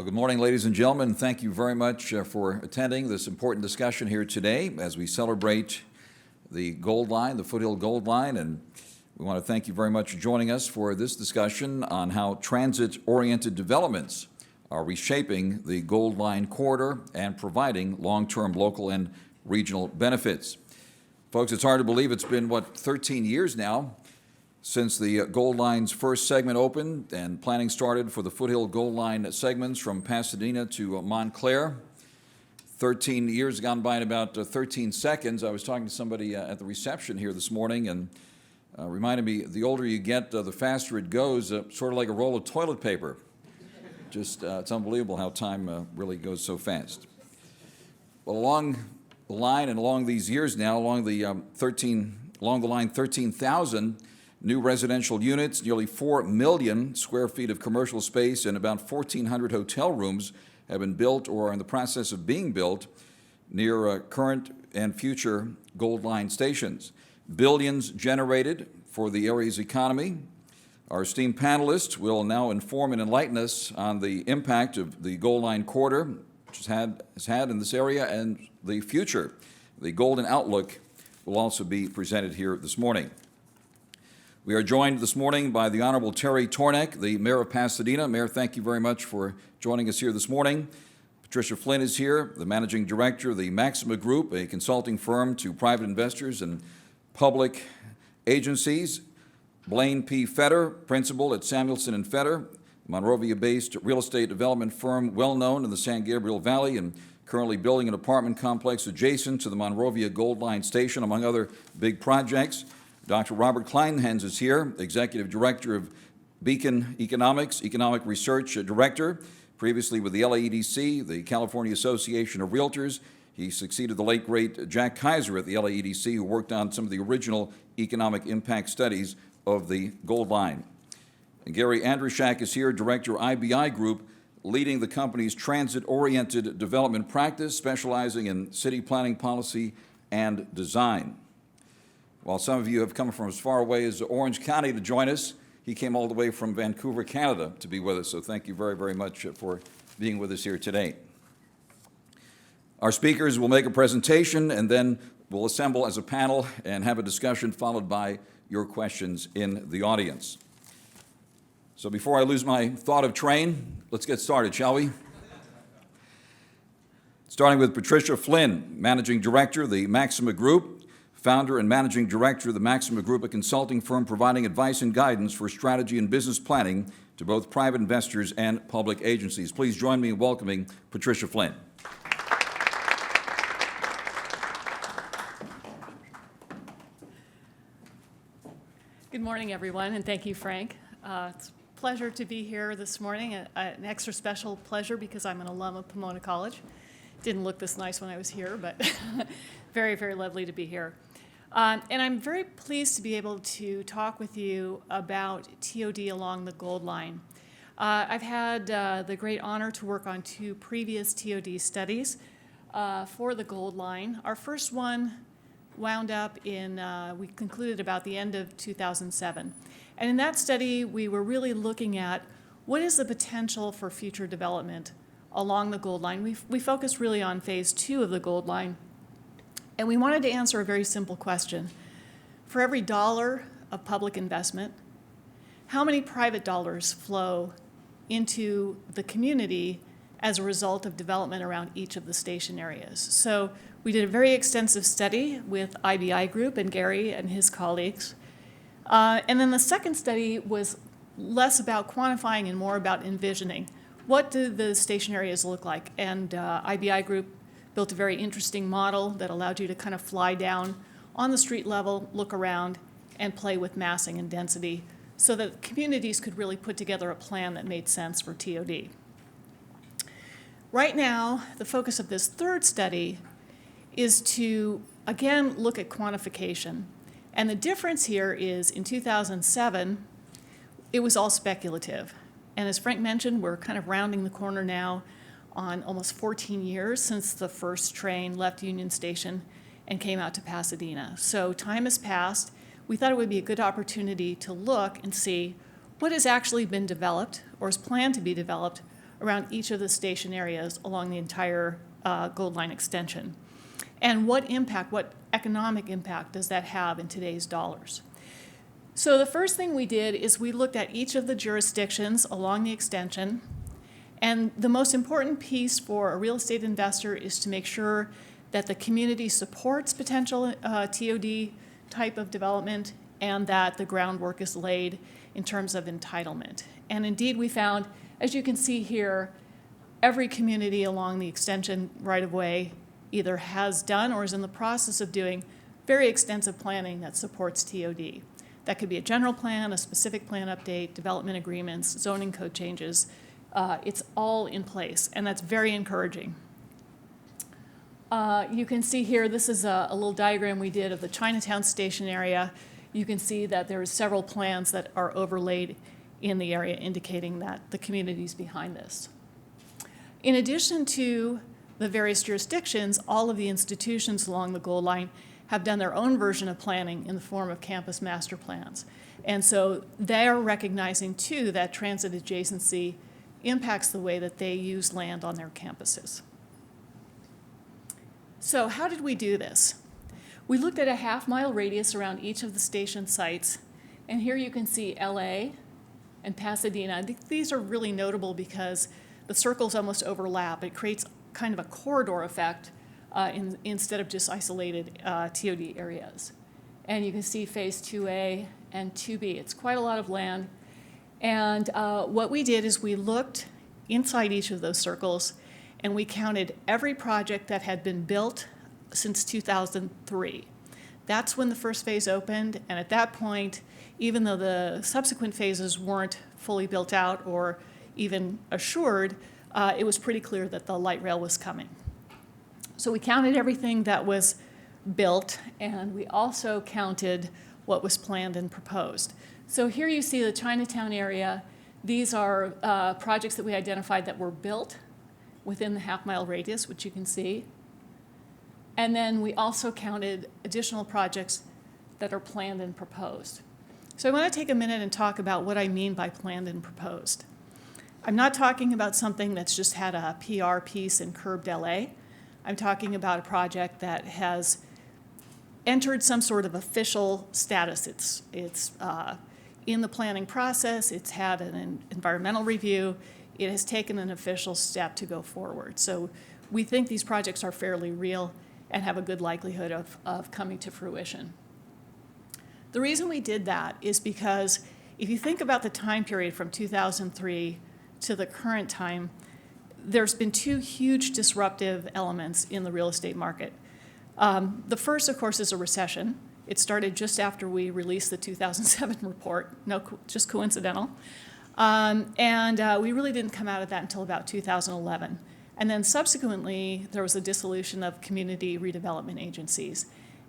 Well, good morning, ladies and gentlemen. Thank you very much for attending this important discussion here today as we celebrate the Gold Line, the Foothill Gold Line, and we want to thank you very much for joining us for this discussion on how transit-oriented developments are reshaping the Gold Line corridor and providing long-term local and regional benefits. Folks, it's hard to believe it's been, 13 years now since the Gold Line's first segment opened and planning started for the Foothill Gold Line segments from Pasadena to Montclair. 13 years gone by in about 13 seconds. I was talking to somebody at the reception here this morning and reminded me the older you get, the faster it goes, sort of like a roll of toilet paper. Just, it's unbelievable how time really goes so fast. Well, along the line and along these years now, along the line 13,000 new residential units, nearly 4 million square feet of commercial space, and about 1,400 hotel rooms have been built or are in the process of being built near current and future Gold Line stations. Billions generated for the area's economy. Our esteemed panelists will now inform and enlighten us on the impact of the Gold Line corridor, which has had in this area, and the future. The Golden Outlook will also be presented here this morning. We are joined this morning by the Honorable Terry Tornek, the Mayor of Pasadena. Mayor, thank you very much for joining us here this morning. Patricia Flynn is here, the Managing Director of the Maxima Group, a consulting firm to private investors and public agencies. Blaine P. Fetter, Principal at Samuelson and Fetter, Monrovia-based real estate development firm well known in the San Gabriel Valley and currently building an apartment complex adjacent to the Monrovia Gold Line station, among other big projects. Dr. Robert Kleinhens is here, Executive Director of Beacon Economics, Economic Research Director, previously with the LAEDC, the California Association of Realtors. He succeeded the late, great Jack Kaiser at the LAEDC, who worked on some of the original economic impact studies of the Gold Line. And Gary Andrushak is here, Director of IBI Group, leading the company's transit-oriented development practice, specializing in city planning policy and design. While some of you have come from as far away as Orange County to join us, he came all the way from Vancouver, Canada to be with us, so thank you very, very much for being with us here today. Our speakers will make a presentation and then we'll assemble as a panel and have a discussion followed by your questions in the audience. So before I lose my thought of train, let's get started, shall we? Starting with Patricia Flynn, Managing Director of the Maxima Group, founder and managing director of the Maxima Group, a consulting firm providing advice and guidance for strategy and business planning to both private investors and public agencies. Please join me in welcoming Patricia Flynn. Good morning, everyone, and thank you, Frank. It's a pleasure to be here this morning, an extra special pleasure because I'm an alum of Pomona College. Didn't look this nice when I was here, but very, very lovely to be here. And I'm very pleased to be able to talk with you about TOD along the Gold Line. I've had the great honor to work on 2 previous TOD studies for the Gold Line. Our first one wound up we concluded about the end of 2007. And in that study, we were really looking at what is the potential for future development along the Gold Line. We focused really on phase 2 of the Gold Line. And we wanted to answer a very simple question. For every dollar of public investment, how many private dollars flow into the community as a result of development around each of the station areas? So we did a very extensive study with IBI Group and Gary and his colleagues. And then the second study was less about quantifying and more about envisioning. What do the station areas look like? And IBI Group built a very interesting model that allowed you to kind of fly down on the street level, look around, and play with massing and density so that communities could really put together a plan that made sense for TOD. Right now, the focus of this third study is to, again, look at quantification. And the difference here is in 2007, it was all speculative. And as Frank mentioned, we're kind of rounding the corner now on almost 14 years since the first train left Union Station and came out to Pasadena. So time has passed. We thought it would be a good opportunity to look and see what has actually been developed or is planned to be developed around each of the station areas along the entire Gold Line extension. And what economic impact does that have in today's dollars? So the first thing we did is we looked at each of the jurisdictions along the extension, and the most important piece for a real estate investor is to make sure that the community supports potential TOD type of development and that the groundwork is laid in terms of entitlement. And indeed we found, as you can see here, every community along the extension right-of-way either has done or is in the process of doing very extensive planning that supports TOD. That could be a general plan, a specific plan update, development agreements, zoning code changes. It's all in place, and that's very encouraging. You can see here, this is a little diagram we did of the Chinatown station area. You can see that there are several plans that are overlaid in the area indicating that the community is behind this. In addition to the various jurisdictions, all of the institutions along the Gold Line have done their own version of planning in the form of campus master plans. And so they're recognizing, too, that transit adjacency impacts the way that they use land on their campuses. So how did we do this? We looked at a half-mile radius around each of the station sites, and here you can see LA and Pasadena. These are really notable because the circles almost overlap. It creates kind of a corridor effect instead of just isolated TOD areas. And you can see phase 2A and 2B. It's quite a lot of land. And what we did is we looked inside each of those circles and we counted every project that had been built since 2003. That's when the first phase opened, and at that point, even though the subsequent phases weren't fully built out or even assured, it was pretty clear that the light rail was coming. So we counted everything that was built, and we also counted what was planned and proposed. So here you see the Chinatown area. These are projects that we identified that were built within the half-mile radius, which you can see. And then we also counted additional projects that are planned and proposed. So I want to take a minute and talk about what I mean by planned and proposed. I'm not talking about something that's just had a PR piece in curbed LA. I'm talking about a project that has entered some sort of official status. It's in the planning process. It's had an environmental review. It has taken an official step to go forward. So we think these projects are fairly real and have a good likelihood of coming to fruition. The reason we did that is because if you think about the time period from 2003 to the current time, there's been two huge disruptive elements in the real estate market. The first, of course, is a recession. It started just after we released the 2007 report, just coincidental. We really didn't come out of that until about 2011. And then subsequently, there was a dissolution of community redevelopment agencies.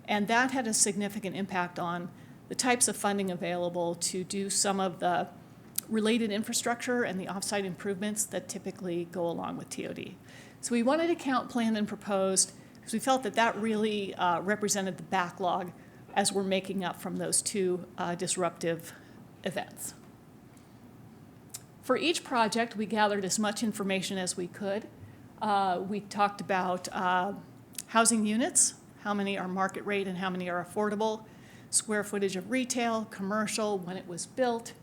And that had a significant impact on the types of funding available to do some of the related infrastructure and the offsite improvements that typically go along with TOD. So we wanted to count planned and proposed because we felt that that really represented the backlog as we're making up from those two disruptive events. For each project, we gathered as much information as we could. We talked about housing units, how many are market rate and how many are affordable, square footage of retail, commercial, when it was built,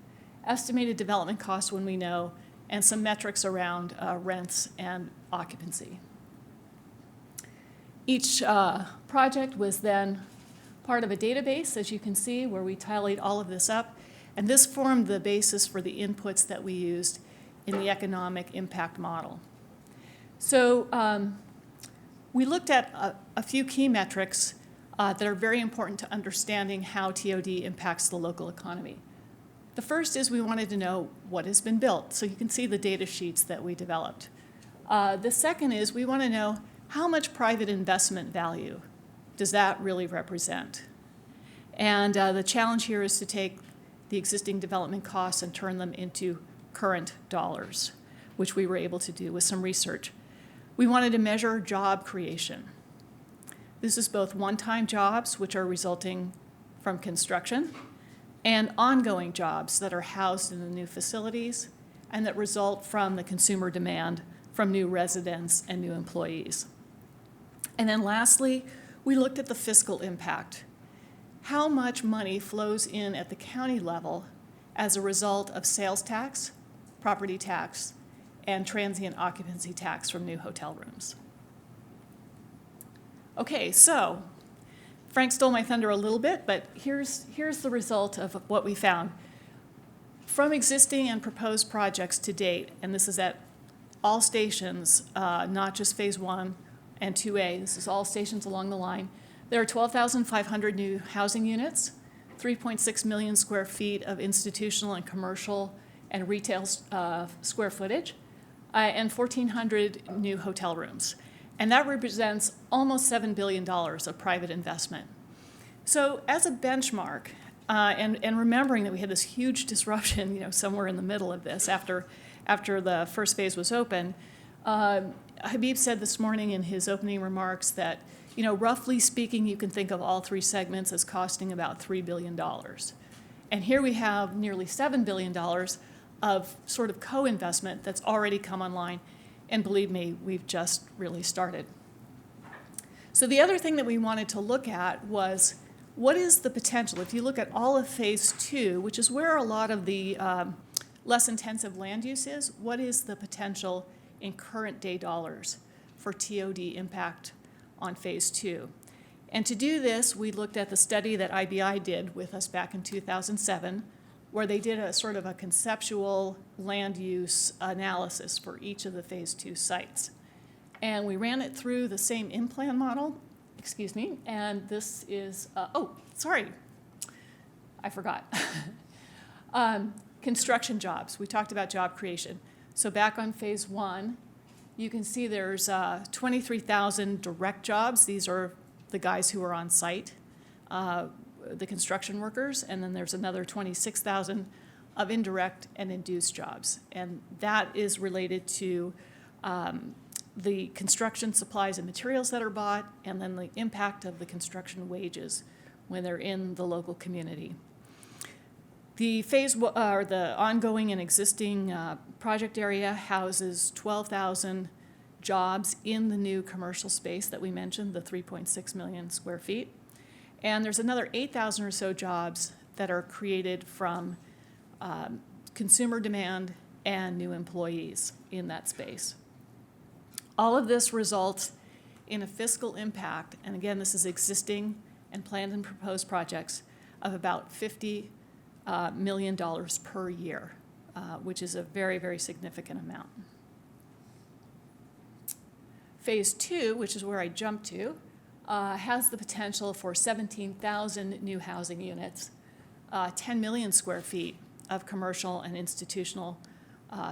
estimated development costs when we know, and some metrics around rents and occupancy. Each project was then part of a database, as you can see, where we tallied all of this up, and this formed the basis for the inputs that we used in the economic impact model. So we looked at a few key metrics that are very important to understanding how TOD impacts the local economy. The first is we wanted to know what has been built, so you can see the data sheets that we developed. The second is we want to know how much private investment value does that really represent? And the challenge here is to take the existing development costs and turn them into current dollars, which we were able to do with some research. We wanted to measure job creation. This is both one-time jobs, which are resulting from construction, and ongoing jobs that are housed in the new facilities, and that result from the consumer demand from new residents and new employees. And then lastly, we looked at the fiscal impact. How much money flows in at the county level as a result of sales tax, property tax, and transient occupancy tax from new hotel rooms. Okay, so Frank stole my thunder a little bit, but here's the result of what we found. From existing and proposed projects to date, and this is at all stations, not just Phase 1 and 2A, this is all stations along the line, there are 12,500 new housing units, 3.6 million square feet of institutional and commercial and retail square footage, and 1,400 new hotel rooms. And that represents almost $7 billion of private investment. So as a benchmark, and remembering that we had this huge disruption, somewhere in the middle of this after the first phase was open, Habib said this morning in his opening remarks that, roughly speaking, you can think of all three segments as costing about $3 billion. And here we have nearly $7 billion of sort of co-investment that's already come online. And believe me, we've just really started. So the other thing that we wanted to look at was, what is the potential? If you look at all of Phase 2, which is where a lot of the less intensive land use is, what is the potential in current day dollars for TOD impact on Phase 2? And to do this, we looked at the study that IBI did with us back in 2007, where they did a sort of a conceptual land use analysis for each of the Phase 2 sites. And we ran it through the same in-plan model, and this is, I forgot. Construction jobs, we talked about job creation. So back on Phase 1, you can see there's 23,000 direct jobs. These are the guys who are on site, the construction workers, and then there's another 26,000 of indirect and induced jobs. And that is related to the construction supplies and materials that are bought, and then the impact of the construction wages when they're in the local community. The the ongoing and existing project area houses 12,000 jobs in the new commercial space that we mentioned, the 3.6 million square feet. And there's another 8,000 or so jobs that are created from consumer demand and new employees in that space. All of this results in a fiscal impact, and again, this is existing and planned and proposed projects, of about $50 million per year, which is a very, very significant amount. Phase 2, which is where I jumped to, has the potential for 17,000 new housing units, 10 million square feet of commercial and institutional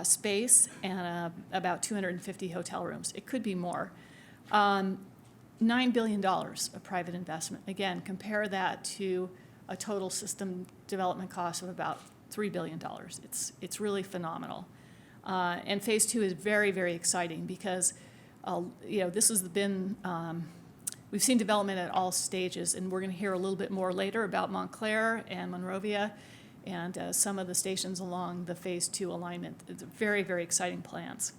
space, and about 250 hotel rooms. It could be more. $9 billion of private investment. Again, compare that to a total system development cost of about $3 billion. It's really phenomenal. And Phase 2 is very, very exciting because this has been, we've seen development at all stages, and we're going to hear a little bit more later about Montclair and Monrovia and some of the stations along the Phase 2 alignment. It's very, very exciting plans.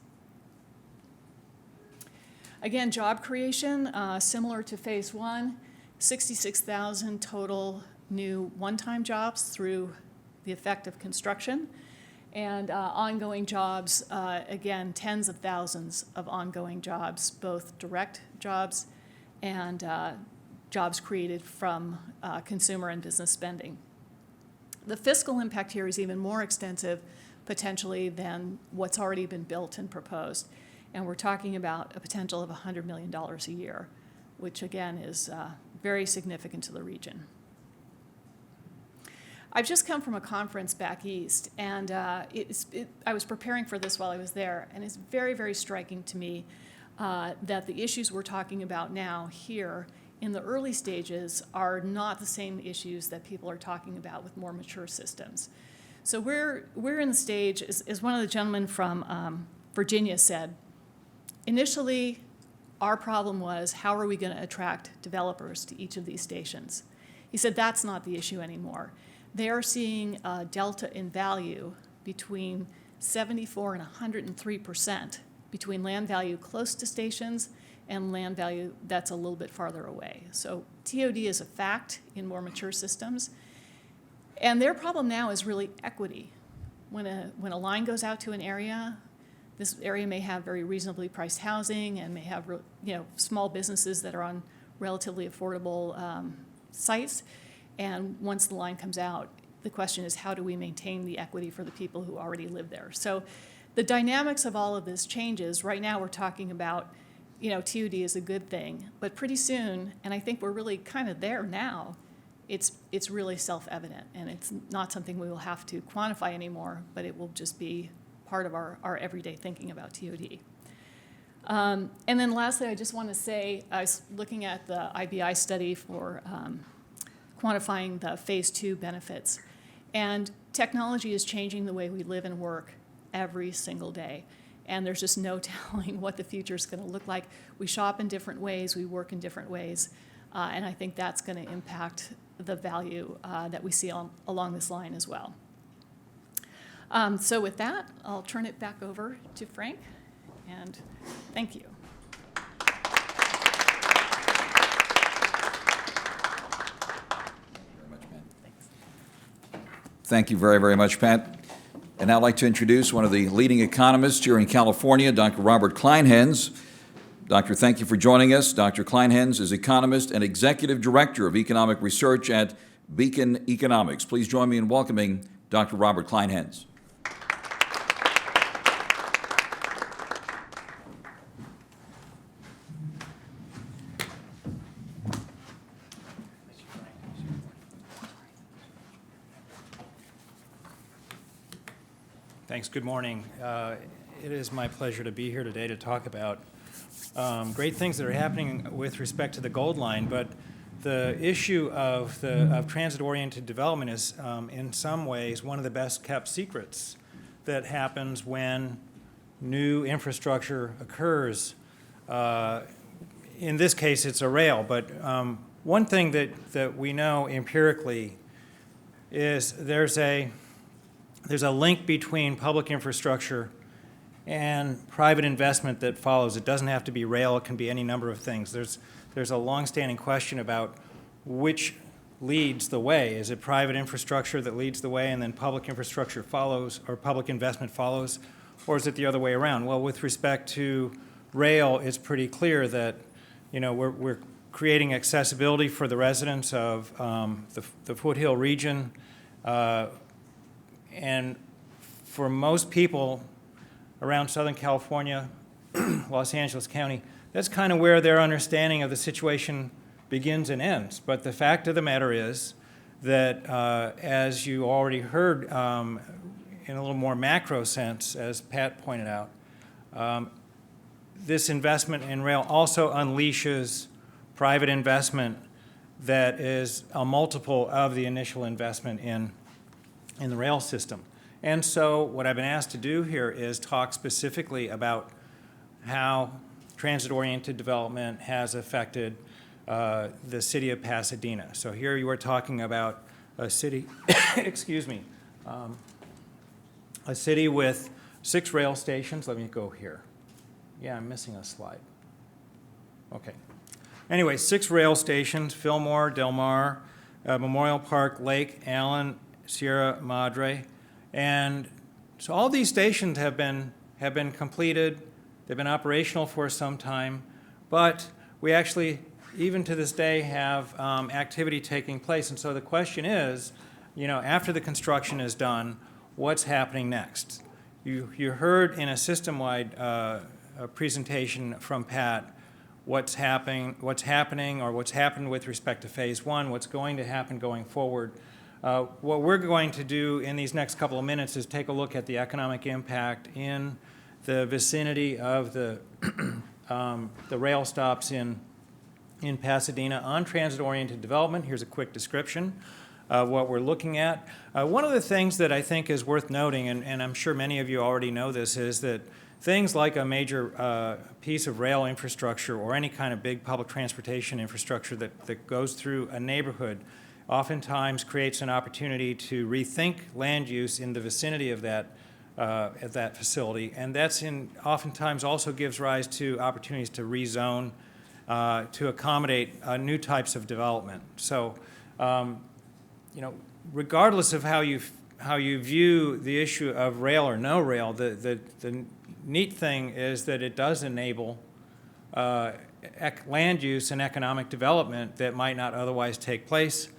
Again, job creation, similar to Phase 1, 66,000 total new one-time jobs through the effect of construction, and ongoing jobs, again, tens of thousands of ongoing jobs, both direct jobs and jobs created from consumer and business spending. The fiscal impact here is even more extensive, potentially, than what's already been built and proposed. And we're talking about a potential of $100 million a year, which, again, is very significant to the region. I've just come from a conference back east, and I was preparing for this while I was there, and it's very, very striking to me that the issues we're talking about now here in the early stages are not the same issues that people are talking about with more mature systems. So we're in the stage, as one of the gentlemen from Virginia said, initially our problem was, how are we going to attract developers to each of these stations? He said that's not the issue anymore. They are seeing a delta in value between 74 and 103% between land value close to stations and land value that's a little bit farther away. So TOD is a fact in more mature systems. And their problem now is really equity. When a line goes out to an area, this area may have very reasonably priced housing and may have small businesses that are on relatively affordable sites. And once the line comes out, the question is, how do we maintain the equity for the people who already live there? So the dynamics of all of this changes. Right now we're talking about, TOD is a good thing, but pretty soon, and I think we're really kind of there now, it's really self-evident, and it's not something we will have to quantify anymore, but it will just be part of our everyday thinking about TOD. And then lastly, I just want to say, I was looking at the IBI study for quantifying the phase 2 benefits, and technology is changing the way we live and work every single day. And there's just no telling what the future is going to look like. We shop in different ways, we work in different ways, and I think that's going to impact the value that we see along this line as well. So with that, I'll turn it back over to Frank, and thank you. Thank you very, very much, Pat. And now I'd like to introduce one of the leading economists here in California, Dr. Robert Kleinhens. Doctor, thank you for joining us. Dr. Kleinhens is economist and executive director of economic research at Beacon Economics. Please join me in welcoming Dr. Robert Kleinhens. Thanks. Good morning. It is my pleasure to be here today to talk about great things that are happening with respect to the Gold Line, but the issue of transit-oriented development is, in some ways, one of the best-kept secrets that happens when new infrastructure occurs. In this case, it's a rail, but one thing that we know empirically is there's a link between public infrastructure and private investment that follows. It doesn't have to be rail, it can be any number of things. There's a long-standing question about which leads the way. Is it private infrastructure that leads the way and then public infrastructure follows, or public investment follows, or is it the other way around? Well, with respect to rail, it's pretty clear that we're creating accessibility for the residents of the Foothill region, and for most people around Southern California, Los Angeles County, that's kind of where their understanding of the situation begins and ends. But the fact of the matter is that, as you already heard in a little more macro sense, as Pat pointed out, this investment in rail also unleashes private investment that is a multiple of the initial investment in the rail system. And so what I've been asked to do here is talk specifically about how transit-oriented development has affected the city of Pasadena. So here you are talking about a city, excuse me, a city with 6 rail stations. Let me go here. Yeah, I'm missing a slide. Okay. Anyway, 6 rail stations: Fillmore, Del Mar, Memorial Park, Lake, Allen, Sierra Madre. And so all these stations have been completed. They've been operational for some time, but we actually, even to this day, have activity taking place. And so the question is, after the construction is done, what's happening next? You heard in a system-wide presentation from Pat what's happening, or what's happened with respect to Phase 1, what's going to happen going forward. What we're going to do in these next couple of minutes is take a look at the economic impact in the vicinity of the rail stops in Pasadena on transit-oriented development. Here's a quick description of what we're looking at. One of the things that I think is worth noting, and I'm sure many of you already know this, is that things like a major piece of rail infrastructure or any kind of big public transportation infrastructure that goes through a neighborhood oftentimes creates an opportunity to rethink land use in the vicinity of that at that facility. And that's oftentimes also gives rise to opportunities to rezone to accommodate new types of development. So, regardless of how you view the issue of rail or no rail, the neat thing is that it does enable land use and economic development that might not otherwise take place,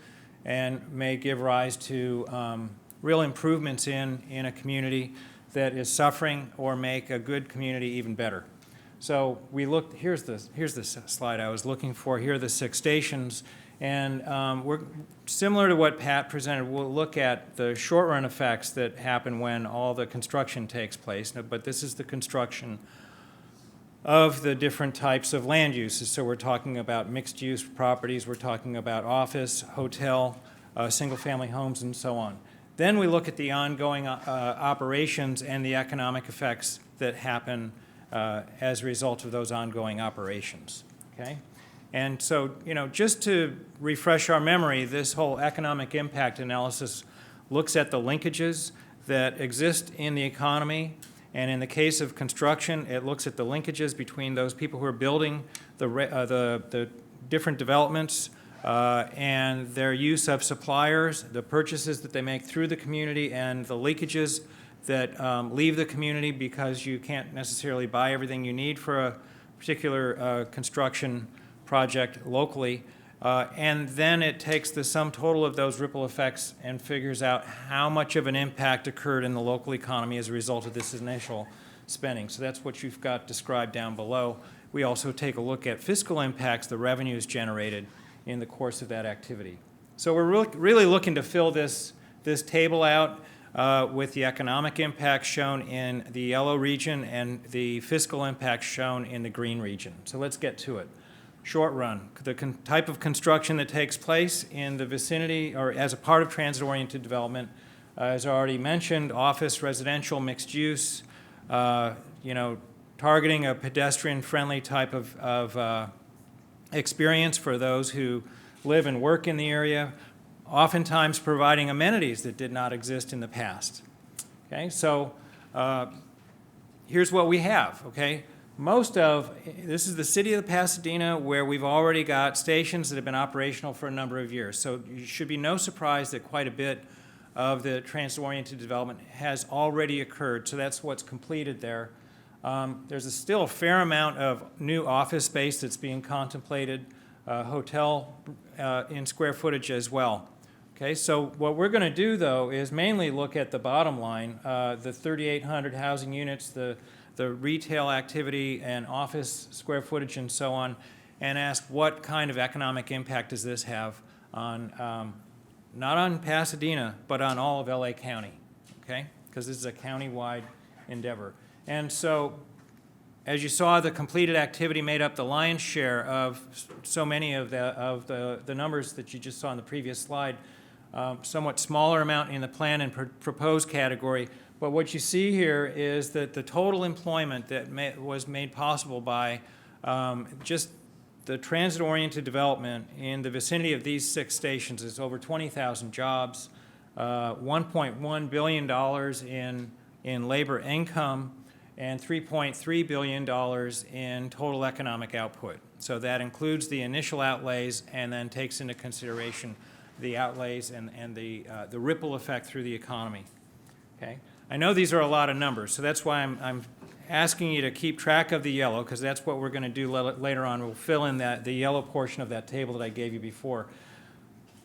and may give rise to real improvements in a community that is suffering, or make a good community even better. So we looked, here's the slide I was looking for. Here are the 6 stations, and we're similar to what Pat presented. We'll look at the short-run effects that happen when all the construction takes place, but this is the construction of the different types of land uses. So we're talking about mixed-use properties, we're talking about office, hotel, single-family homes, and so on. Then we look at the ongoing operations and the economic effects that happen as a result of those ongoing operations, okay? And so, just to refresh our memory, this whole economic impact analysis looks at the linkages that exist in the economy. And in the case of construction, it looks at the linkages between those people who are building the different developments and their use of suppliers, the purchases that they make through the community, and the leakages that leave the community because you can't necessarily buy everything you need for a particular construction project locally. And then it takes the sum total of those ripple effects and figures out how much of an impact occurred in the local economy as a result of this initial spending. So that's what you've got described down below. We also take a look at fiscal impacts, the revenues generated in the course of that activity. So we're really looking to fill this table out with the economic impact shown in the yellow region and the fiscal impact shown in the green region. So let's get to it. Short run, the type of construction that takes place in the vicinity or as a part of transit-oriented development, as already mentioned, office, residential, mixed use, targeting a pedestrian-friendly type of experience for those who live and work in the area, oftentimes providing amenities that did not exist in the past. Okay, so here's what we have, okay? This is the city of Pasadena, where we've already got stations that have been operational for a number of years. So you should be no surprise that quite a bit of the transit-oriented development has already occurred. So that's what's completed there. There's still a fair amount of new office space that's being contemplated, hotel in square footage as well. Okay, so what we're going to do, though, is mainly look at the bottom line, the 3,800 housing units, the retail activity and office square footage and so on, and ask what kind of economic impact does this have on, not on Pasadena, but on all of LA County, okay? Because this is a county-wide endeavor. And so, as you saw, the completed activity made up the lion's share of so many of the numbers that you just saw in the previous slide. Somewhat smaller amount in the plan and proposed category. But what you see here is that the total employment that was made possible by just the transit-oriented development in the vicinity of these 6 stations is over 20,000 jobs, $1.1 billion in labor income, and $3.3 billion in total economic output. So that includes the initial outlays and then takes into consideration the outlays and the ripple effect through the economy. Okay? I know these are a lot of numbers, so that's why I'm asking you to keep track of the yellow, because that's what we're going to do later on. We'll fill in the yellow portion of that table that I gave you before.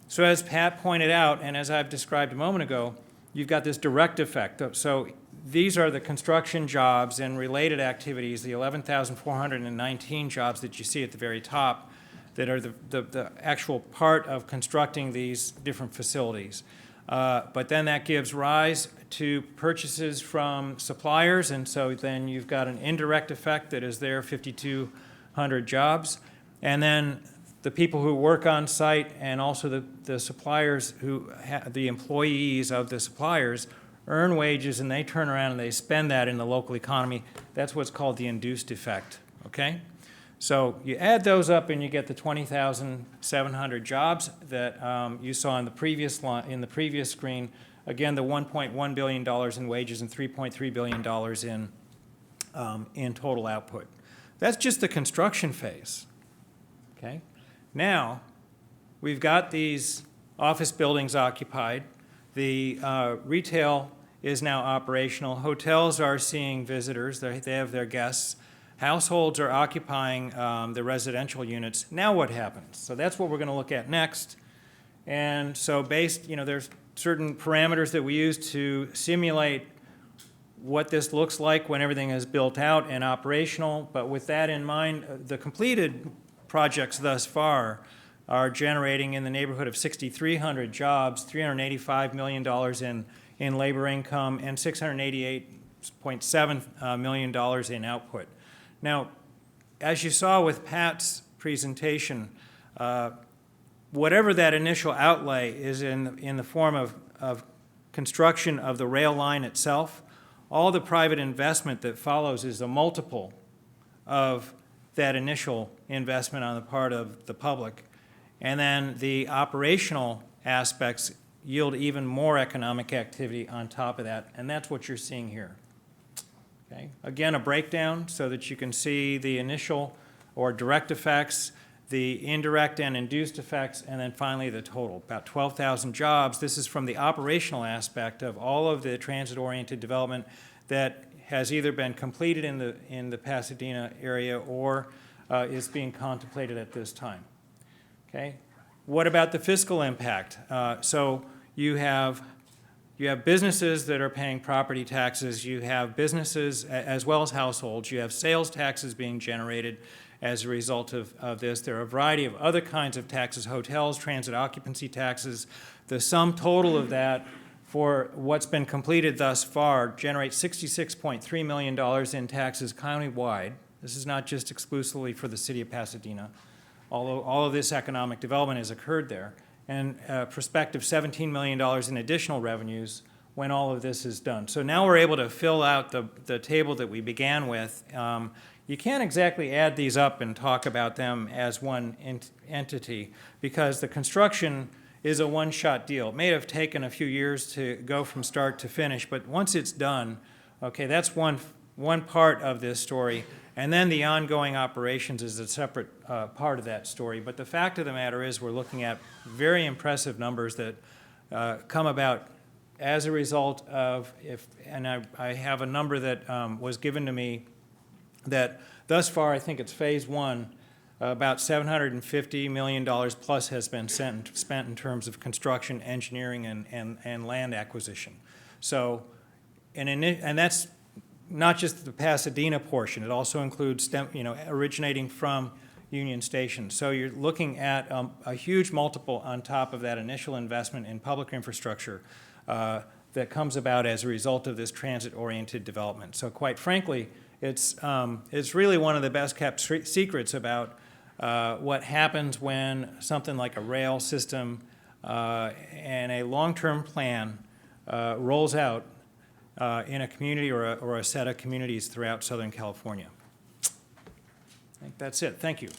So as Pat pointed out, and as I've described a moment ago, you've got this direct effect. So these are the construction jobs and related activities, the 11,419 jobs that you see at the very top that are the actual part of constructing these different facilities. But then that gives rise to purchases from suppliers, and so then you've got an indirect effect that is there, 5,200 jobs. And then the people who work on site and also the suppliers the employees of the suppliers earn wages, and they turn around and they spend that in the local economy. That's what's called the induced effect, okay? So you add those up and you get the 20,700 jobs that you saw in the previous screen again, the $1.1 billion in wages and $3.3 billion in total output. That's just the construction phase, okay? Now, we've got these office buildings occupied. The retail is now operational. Hotels are seeing visitors. They have their guests. Households are occupying the residential units. Now what happens? So that's what we're going to look at next. And so there's certain parameters that we use to simulate what this looks like when everything is built out and operational. But with that in mind, the completed projects thus far are generating in the neighborhood of 6,300 jobs, $385 million in labor income, and $688.7 million in output. Now, as you saw with Pat's presentation, whatever that initial outlay is in the form of construction of the rail line itself, all the private investment that follows is a multiple of that initial investment on the part of the public. And then the operational aspects yield even more economic activity on top of that, and that's what you're seeing here. Okay? Again, a breakdown so that you can see the initial or direct effects, the indirect and induced effects, and then finally the total, about 12,000 jobs. This is from the operational aspect of all of the transit-oriented development that has either been completed in the Pasadena area or is being contemplated at this time. Okay? What about the fiscal impact? So you have businesses that are paying property taxes. You have businesses as well as households. You have sales taxes being generated as a result of this. There are a variety of other kinds of taxes, hotels, transit occupancy taxes. The sum total of that for what's been completed thus far generates $66.3 million in taxes countywide. This is not just exclusively for the city of Pasadena, although all of this economic development has occurred there, and prospective $17 million in additional revenues when all of this is done. So now we're able to fill out the table that we began with. You can't exactly add these up and talk about them as one entity because the construction is a one-shot deal. It may have taken a few years to go from start to finish, but once it's done, okay, that's one part of this story. And then the ongoing operations is a separate part of that story. But the fact of the matter is we're looking at very impressive numbers that come about as a result of, I have a number that was given to me that thus far, I think it's phase one, about $750 million plus has been spent in terms of construction, engineering, and land acquisition. So, and that's not just the Pasadena portion. It also includes, originating from Union Station. So you're looking at a huge multiple on top of that initial investment in public infrastructure that comes about as a result of this transit-oriented development. So quite frankly, it's really one of the best-kept secrets about what happens when something like a rail system and a long-term plan rolls out in a community or a set of communities throughout Southern California. I think that's it. Thank you.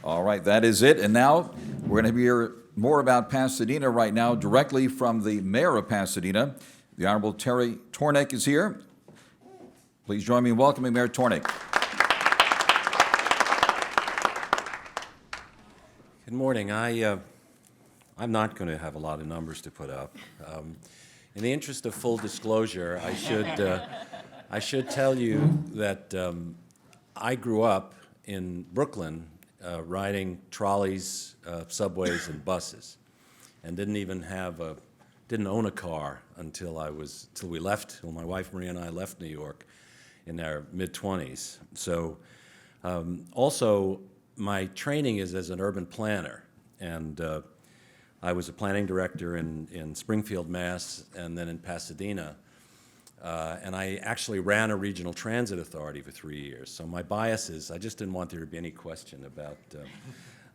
All right, that is it. And now we're going to hear more about Pasadena right now directly from the mayor of Pasadena. The Honorable Terry Tornek is here. Please join me in welcoming Mayor Tornek. Good morning. I'm not going to have a lot of numbers to put up. In the interest of full disclosure, I should tell you that I grew up in Brooklyn riding trolleys, subways, and buses, and didn't own a car until my wife Maria and I left New York in our mid-20s. So also my training is as an urban planner, and I was a planning director in Springfield, Mass, and then in Pasadena, and I actually ran a regional transit authority for 3 years. So my biases, I just didn't want there to be any question about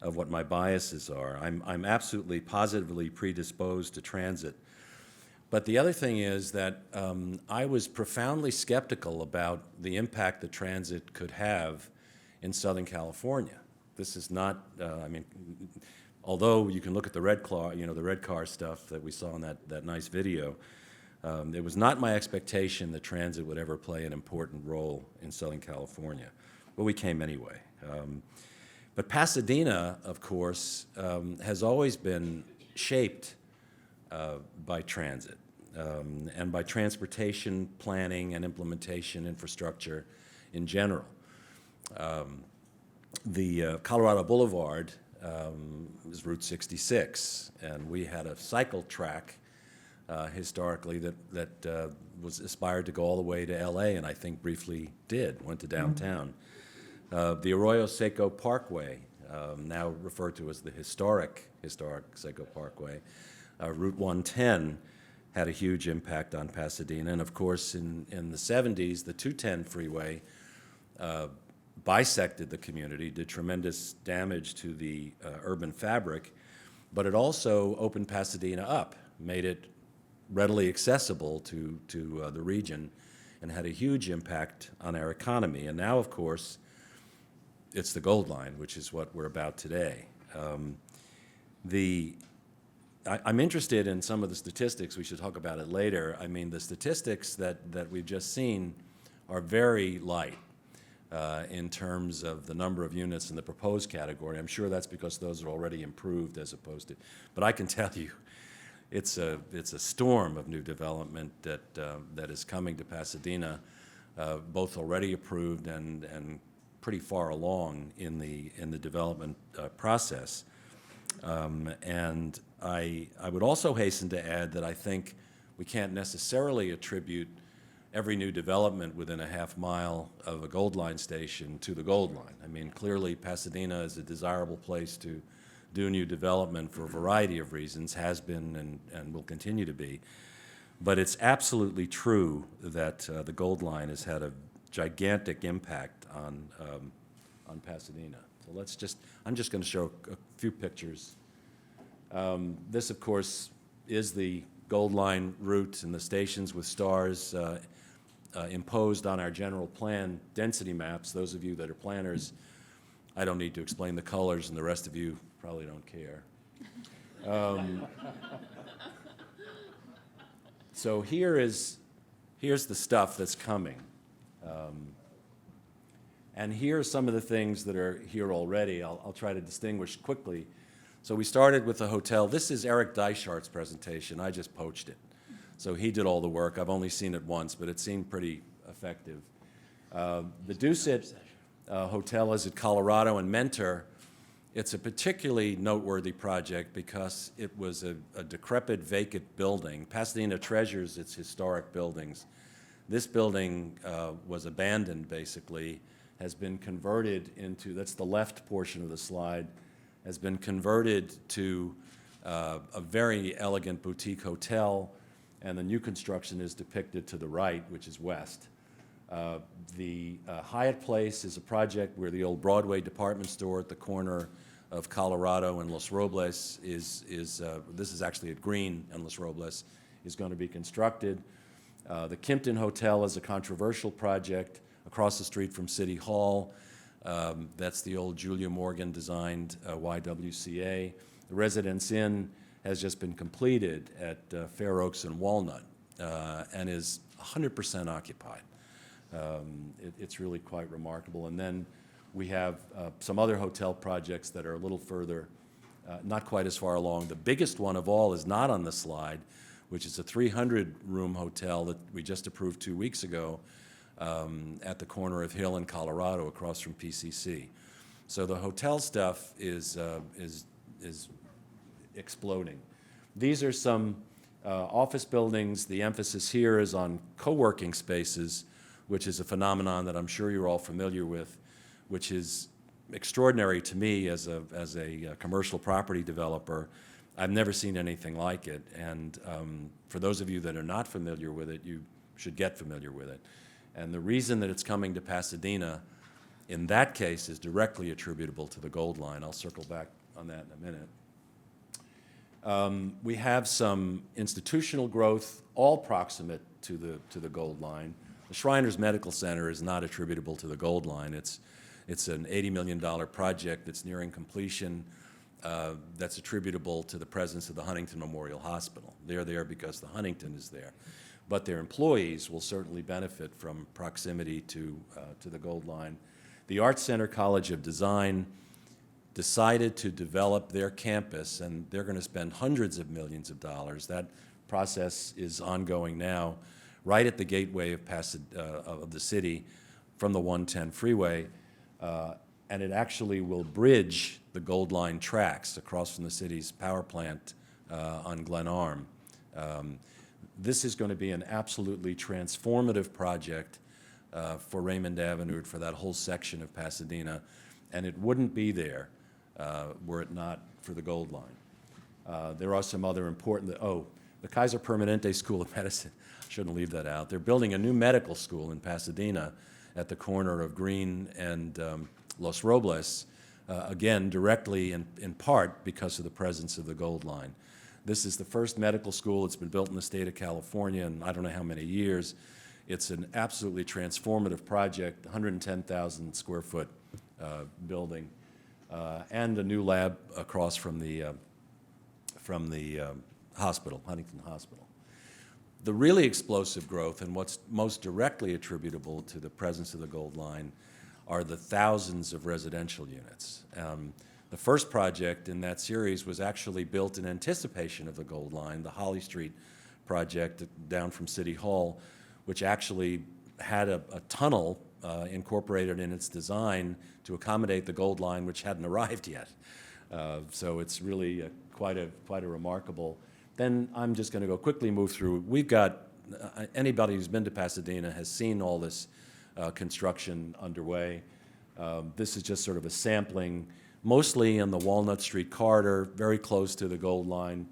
of what my biases are. I'm absolutely positively predisposed to transit. But the other thing is that I was profoundly skeptical about the impact that transit could have in Southern California. this is not, I mean, although you can look at the red car, the red car stuff that we saw in that nice video, it was not my expectation that transit would ever play an important role in Southern California, but we came anyway. But Pasadena, of course, has always been shaped by transit and by transportation planning and implementation infrastructure in general. The Colorado Boulevard is Route 66, and we had a cycle track historically that was aspired to go all the way to LA, and I think briefly went to downtown. The Arroyo Seco Parkway, now referred to as the historic Seco Parkway, Route 110 had a huge impact on Pasadena, and of course in the 70s, the 210 freeway bisected the community, did tremendous damage to the urban fabric, but it also opened Pasadena up, made it readily accessible to the region, and had a huge impact on our economy. And now, of course, it's the Gold Line, which is what we're about today. I'm interested in some of the statistics. We should talk about it later. I mean, the statistics that we've just seen are very light in terms of the number of units in the proposed category. I'm sure that's because those are already improved as opposed to, but I can tell you, it's a storm of new development that is coming to Pasadena, both already approved and pretty far along in the development process. And I would also hasten to add that I think we can't necessarily attribute every new development within a half mile of a Gold Line station to the Gold Line. I mean, clearly Pasadena is a desirable place to do new development for a variety of reasons, has been and will continue to be. But it's absolutely true that the Gold Line has had a gigantic impact on Pasadena. So I'm just going to show a few pictures. This, of course, is the Gold Line route and the stations with stars imposed on our general plan density maps. Those of you that are planners, I don't need to explain the colors, and the rest of you probably don't care. So here's the stuff that's coming. And here are some of the things that are here already. I'll try to distinguish quickly. So we started with the hotel. This is Eric Dyshart's presentation. I just poached it. So he did all the work. I've only seen it once, but it seemed pretty effective. The Dusit Hotel is at Colorado and Mentor. It's a particularly noteworthy project because it was a decrepit, vacant building. Pasadena treasures its historic buildings. This building was abandoned, basically, has been converted into, that's the left portion of the slide, has been converted to a very elegant boutique hotel, and the new construction is depicted to the right, which is west. The Hyatt Place is a project where the old Broadway department store at the corner of Colorado and Los Robles this is actually at Green and Los Robles, is going to be constructed. The Kimpton Hotel is a controversial project across the street from City Hall. That's the old Julia Morgan designed YWCA. The Residence Inn has just been completed at Fair Oaks and Walnut and is 100% occupied. It's really quite remarkable. And then we have some other hotel projects that are a little further, not quite as far along. The biggest one of all is not on the slide, which is a 300-room hotel that we just approved 2 weeks ago at the corner of Hill and Colorado across from PCC. So the hotel stuff is exploding. These are some office buildings. The emphasis here is on co-working spaces, which is a phenomenon that I'm sure you're all familiar with, which is extraordinary to me as a commercial property developer. I've never seen anything like it, and for those of you that are not familiar with it, you should get familiar with it. And the reason that it's coming to Pasadena, in that case, is directly attributable to the Gold Line. I'll circle back on that in a minute. We have some institutional growth, all proximate to the Gold Line. The Shriners Medical Center is not attributable to the Gold Line. It's It's an $80 million project that's nearing completion, that's attributable to the presence of the Huntington Memorial Hospital. They're there because the Huntington is there. But their employees will certainly benefit from proximity to the Gold Line. The Art Center College of Design decided to develop their campus, and they're going to spend hundreds of millions of dollars. That process is ongoing now, right at the gateway of the city from the 110 freeway, and it actually will bridge the Gold Line tracks across from the city's power plant on Glen Arm. This is going to be an absolutely transformative project for Raymond Avenue, for that whole section of Pasadena, and it wouldn't be there were it not for the Gold Line. There are some other important, the Kaiser Permanente School of Medicine, I shouldn't leave that out. They're building a new medical school in Pasadena at the corner of Green and Los Robles, again, directly in part because of the presence of the Gold Line. This is the first medical school that's been built in the state of California in I don't know how many years. It's an absolutely transformative project, 110,000 square foot building, and a new lab across from the hospital, Huntington Hospital. The really explosive growth, and what's most directly attributable to the presence of the Gold Line, are the thousands of residential units. The first project in that series was actually built in anticipation of the Gold Line, the Holly Street project down from City Hall, which actually had a tunnel incorporated in its design to accommodate the Gold Line, which hadn't arrived yet. So it's really quite a remarkable. Then I'm just going to go quickly move through. We've got, anybody who's been to Pasadena has seen all this construction underway. This is just sort of a sampling, mostly in the Walnut Street corridor, very close to the Gold Line.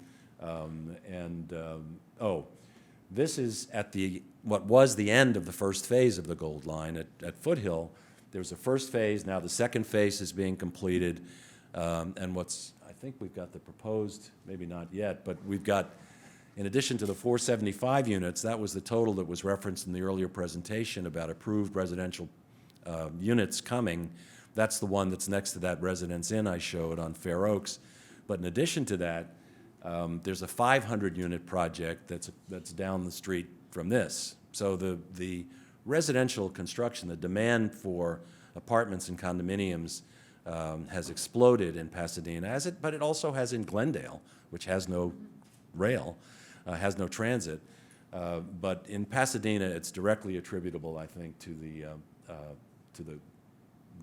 This is at what was the end of the first phase of the Gold Line at Foothill. There was a first phase, now the second phase is being completed. And I think we've got the proposed, maybe not yet, but we've got, in addition to the 475 units, that was the total that was referenced in the earlier presentation about approved residential units coming. That's the one that's next to that Residence Inn I showed on Fair Oaks. But in addition to that, there's a 500-unit project that's down the street from this. So the residential construction, the demand for apartments and condominiums has exploded in Pasadena, but it also has in Glendale, which has no rail, has no transit. But in Pasadena, it's directly attributable, I think, to the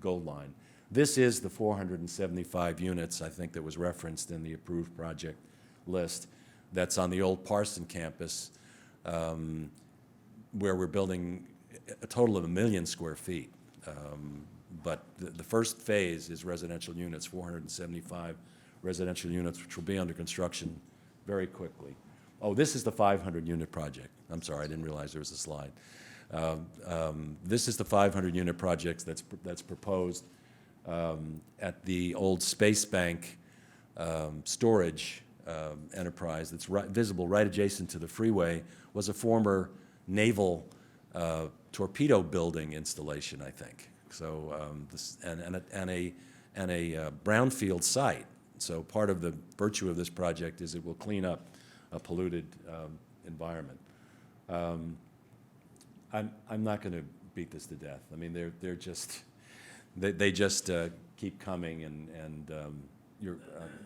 Gold Line. This is the 475 units, I think, that was referenced in the approved project list. That's on the old Parson campus, where we're building a total of 1 million square feet. But the first phase is residential units, 475 residential units, which will be under construction very quickly. Oh, this is the 500-unit project. I'm sorry, I didn't realize there was a slide. This is the 500-unit project that's proposed at the old Space Bank storage enterprise that's visible right adjacent to the freeway. Was a former naval torpedo building installation, I think. So and a brownfield site. So part of the virtue of this project is it will clean up a polluted environment. I'm not going to beat this to death. I mean, they're just they just keep coming, and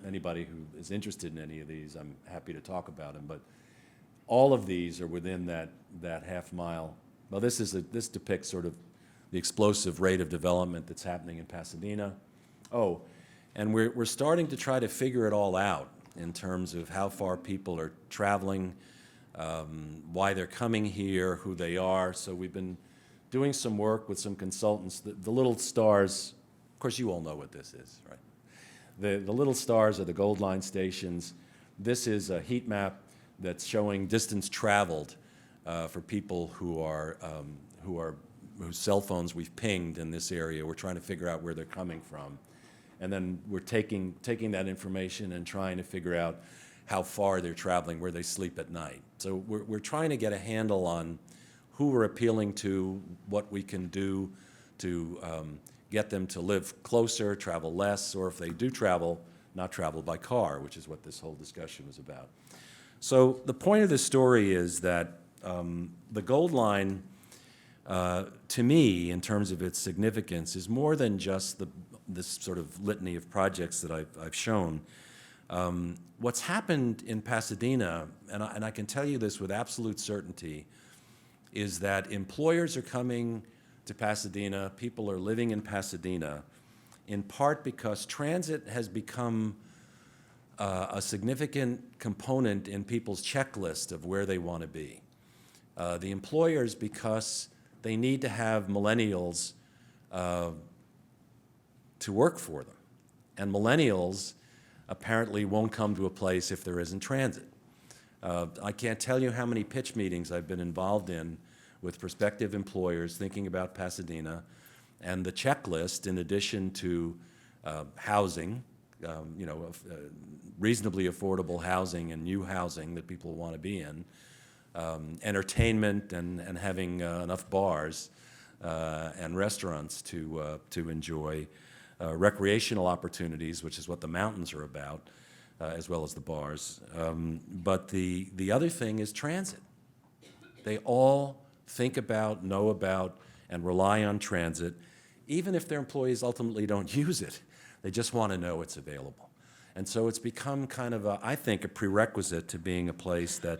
anybody who is interested in any of these, I'm happy to talk about them. But all of these are within that half mile. Well, this depicts sort of the explosive rate of development that's happening in Pasadena. Oh, and we're starting to try to figure it all out in terms of how far people are traveling, why they're coming here, who they are. So we've been doing some work with some consultants. The little stars, of course you all know what this is, right? The little stars are the Gold Line stations. This is a heat map that's showing distance traveled for people whose cell phones we've pinged in this area. We're trying to figure out where they're coming from. And then we're taking that information and trying to figure out how far they're traveling, where they sleep at night. So we're trying to get a handle on who we're appealing to, what we can do to get them to live closer, travel less, or if they do travel, not travel by car, which is what this whole discussion was about. So the point of this story is that the Gold Line, to me, in terms of its significance, is more than just this sort of litany of projects that I've shown. What's happened in Pasadena, and I can tell you this with absolute certainty, is that employers are coming to Pasadena, people are living in Pasadena, in part because transit has become a significant component in people's checklist of where they want to be. The employers, because they need to have millennials to work for them. And millennials apparently won't come to a place if there isn't transit. I can't tell you how many pitch meetings I've been involved in with prospective employers thinking about Pasadena, and the checklist, in addition to housing, reasonably affordable housing and new housing that people want to be in, entertainment and having enough bars and restaurants to enjoy, recreational opportunities, which is what the mountains are about, as well as the bars. But the other thing is transit. They all think about, know about, and rely on transit, even if their employees ultimately don't use it. They just want to know it's available. And so it's become kind of, I think, a prerequisite to being a place a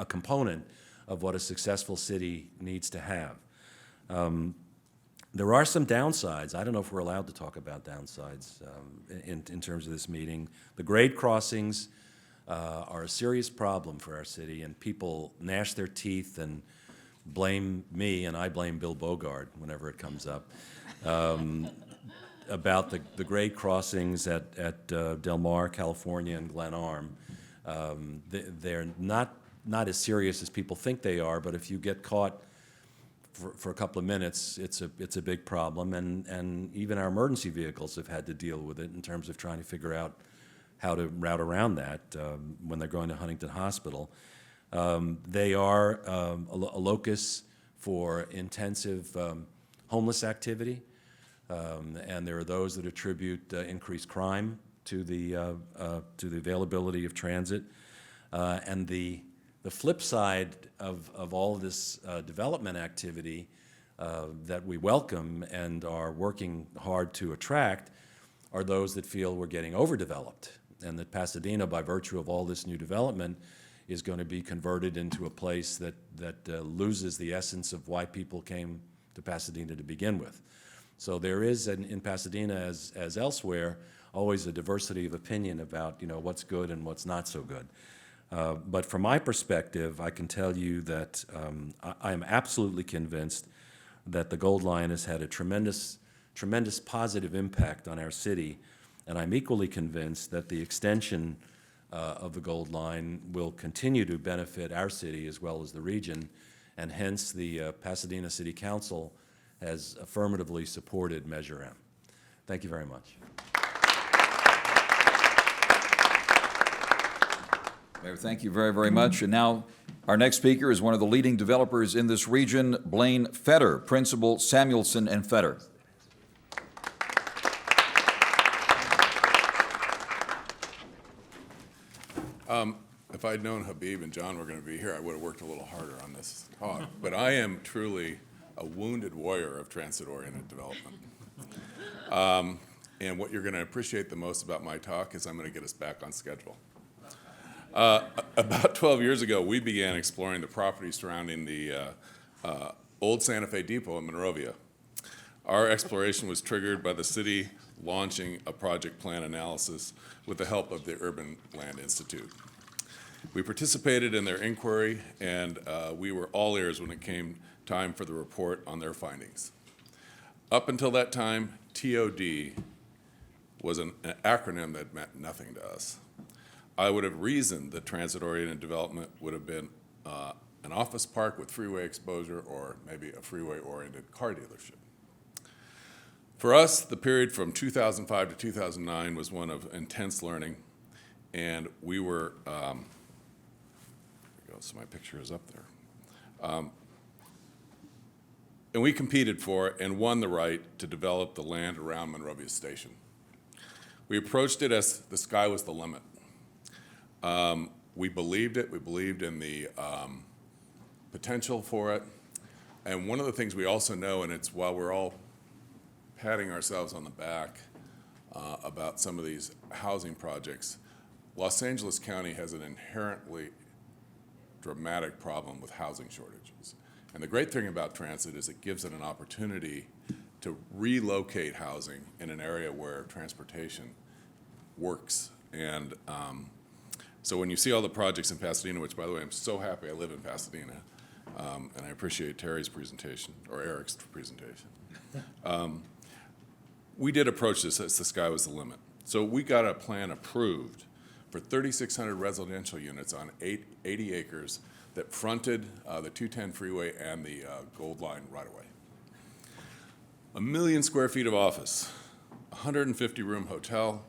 component of what a successful city needs to have. There are some downsides. I don't know if we're allowed to talk about downsides in terms of this meeting. The grade crossings are a serious problem for our city, and people gnash their teeth and blame me, and I blame Bill Bogard whenever it comes up, about the grade crossings at Del Mar, California, and Glen Arm. They're not as serious as people think they are, but if you get caught for a couple of minutes, it's a big problem, and even our emergency vehicles have had to deal with it in terms of trying to figure out how to route around that when they're going to Huntington Hospital. They are a locus for intensive homeless activity, and there are those that attribute increased crime to the availability of transit. And the flip side of all of this development activity that we welcome and are working hard to attract are those that feel we're getting overdeveloped, and that Pasadena, by virtue of all this new development, is going to be converted into a place that loses the essence of why people came to Pasadena to begin with. So there is, in Pasadena as elsewhere, always a diversity of opinion about what's good and what's not so good. But from my perspective, I can tell you that I am absolutely convinced that the Gold Line has had a tremendous positive impact on our city, and I'm equally convinced that the extension of the Gold Line will continue to benefit our city as well as the region, and hence the Pasadena City Council has affirmatively supported Measure M. Thank you very much. Mayor, thank you very, very much. And now our next speaker is one of the leading developers in this region, Blaine Fetter, Principal Samuelson and Fetter. If I'd known Habib and John were going to be here, I would have worked a little harder on this talk. But I am truly a wounded warrior of transit-oriented development. And what you're going to appreciate the most about my talk is I'm going to get us back on schedule. About 12 years ago, we began exploring the property surrounding the old Santa Fe Depot in Monrovia. Our exploration was triggered by the city launching a project plan analysis with the help of the Urban Land Institute. We participated in their inquiry, and we were all ears when it came time for the report on their findings. Up until that time, TOD was an acronym that meant nothing to us. I would have reasoned that transit-oriented development would have been an office park with freeway exposure, or maybe a freeway-oriented car dealership. For us, the period from 2005 to 2009 was one of intense learning, and we were, there we go, so my picture is up there. And we competed for it and won the right to develop the land around Monrovia Station. We approached it as the sky was the limit. We believed it. We believed in the potential for it. And one of the things we also know, and it's while we're all patting ourselves on the back about some of these housing projects, Los Angeles County has an inherently dramatic problem with housing shortages. And the great thing about transit is it gives it an opportunity to relocate housing in an area where transportation works. And so when you see all the projects in Pasadena, which by the way, I'm so happy I live in Pasadena, and I appreciate Terry's presentation, or Eric's presentation. We did approach this as the sky was the limit. So we got a plan approved for 3,600 residential units on 80 acres that fronted the 210 freeway and the Gold Line right-of-way. 1 million square feet of office, 150-room hotel,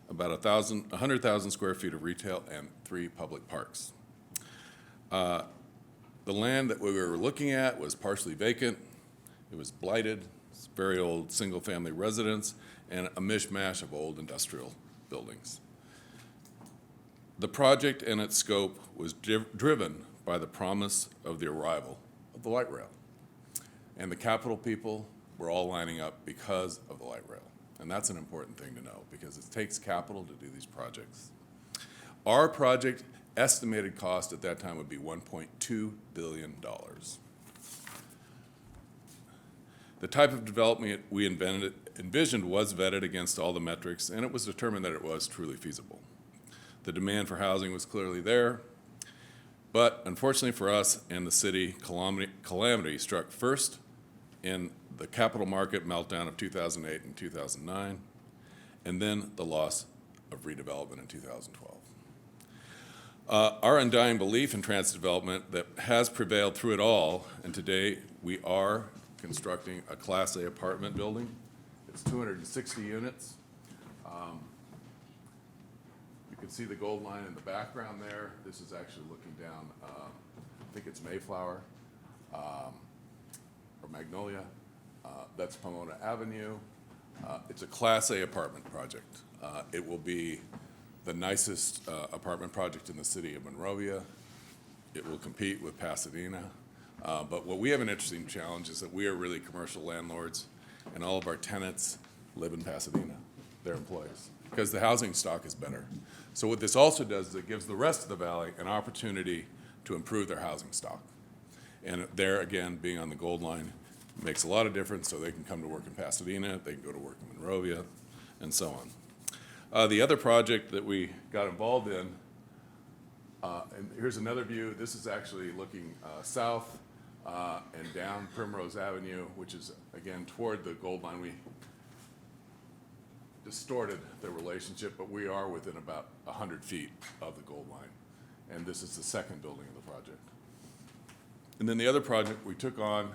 about 100,000 square feet of retail, and 3 public parks. The land that we were looking at was partially vacant. It was blighted. It's very old single-family residence and a mishmash of old industrial buildings. The project and its scope was driven by the promise of the arrival of the light rail. And the Capitol people were all lining up because of the light rail. And that's an important thing to know because it takes capital to do these projects. Our project estimated cost at that time would be $1.2 billion. The type of development we envisioned was vetted against all the metrics, and it was determined that it was truly feasible. The demand for housing was clearly there, but unfortunately for us and the city, calamity struck first in the capital market meltdown of 2008 and 2009, and then the loss of redevelopment in 2012. Our undying belief in transit development that has prevailed through it all, and today we are constructing a Class A apartment building. It's 260 units. You can see the Gold Line in the background there. This is actually looking down, I think it's Mayflower or Magnolia. That's Pomona Avenue. It's a Class A apartment project. It will be the nicest apartment project in the city of Monrovia. It will compete with Pasadena. But what we have an interesting challenge is that we are really commercial landlords, and all of our tenants live in Pasadena, their employees, because the housing stock is better. So what this also does is it gives the rest of the valley an opportunity to improve their housing stock. And there, again, being on the Gold Line makes a lot of difference, so they can come to work in Pasadena, they can go to work in Monrovia, and so on. The other project that we got involved in, and here's another view. This is actually looking south and down Primrose Avenue, which is, again, toward the Gold Line. We distorted the relationship, but we are within about 100 feet of the Gold Line. And this is the second building of the project. And then the other project we took on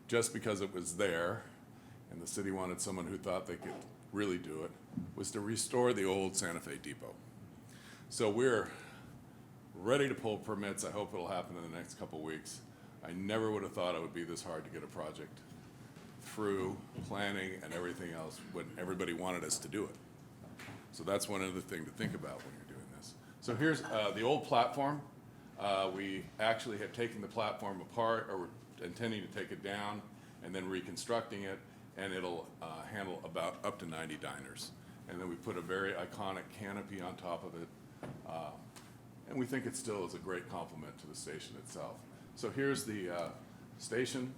just because it was there, and the city wanted someone who thought they could really do it, was to restore the old Santa Fe Depot. So we're ready to pull permits. I hope it'll happen in the next couple weeks. I never would have thought it would be this hard to get a project through planning and everything else when everybody wanted us to do it. So that's one other thing to think about when you're doing this. So here's the old platform. We actually have taken the platform apart, or we're intending to take it down and then reconstructing it, and it'll handle about up to 90 diners. And then we put a very iconic canopy on top of it. And we think it still is a great complement to the station itself. So here's the station,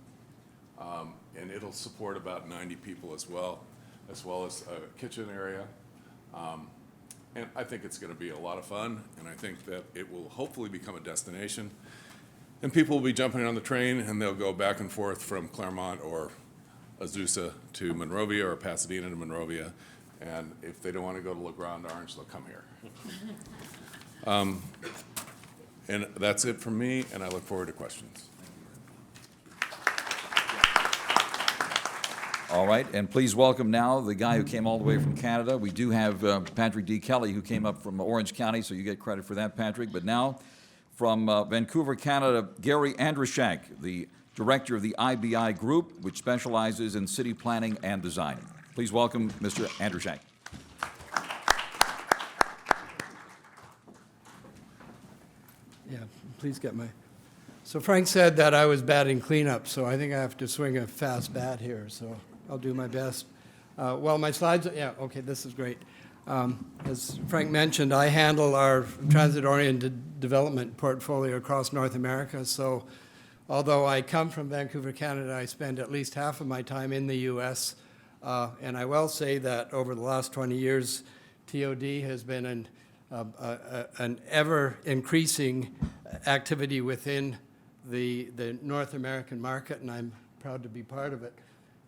and it'll support about 90 people as well as a kitchen area. And I think it's going to be a lot of fun, and I think that it will hopefully become a destination. And people will be jumping on the train, and they'll go back and forth from Claremont or Azusa to Monrovia or Pasadena to Monrovia. And if they don't want to go to La Grande Orange, they'll come here. And that's it from me, and I look forward to questions. All right, and please welcome now the guy who came all the way from Canada. We do have Patrick D. Kelly, who came up from Orange County, so you get credit for that, Patrick. But now, From Vancouver, Canada, Gary Andruszak, the director of the IBI Group, which specializes in city planning and design. Please welcome Mr. Andruszak. Yeah, please get my... So Frank said that I was batting cleanup, so I think I have to swing a fast bat here, so I'll do my best. Well, my slides, yeah, okay, this is great. As Frank mentioned, I handle our transit-oriented development portfolio across North America, so although I come from Vancouver, Canada, I spend at least half of my time in the U.S., and I will say that over the last 20 years, TOD has been an ever-increasing activity within the North American market, and I'm proud to be part of it.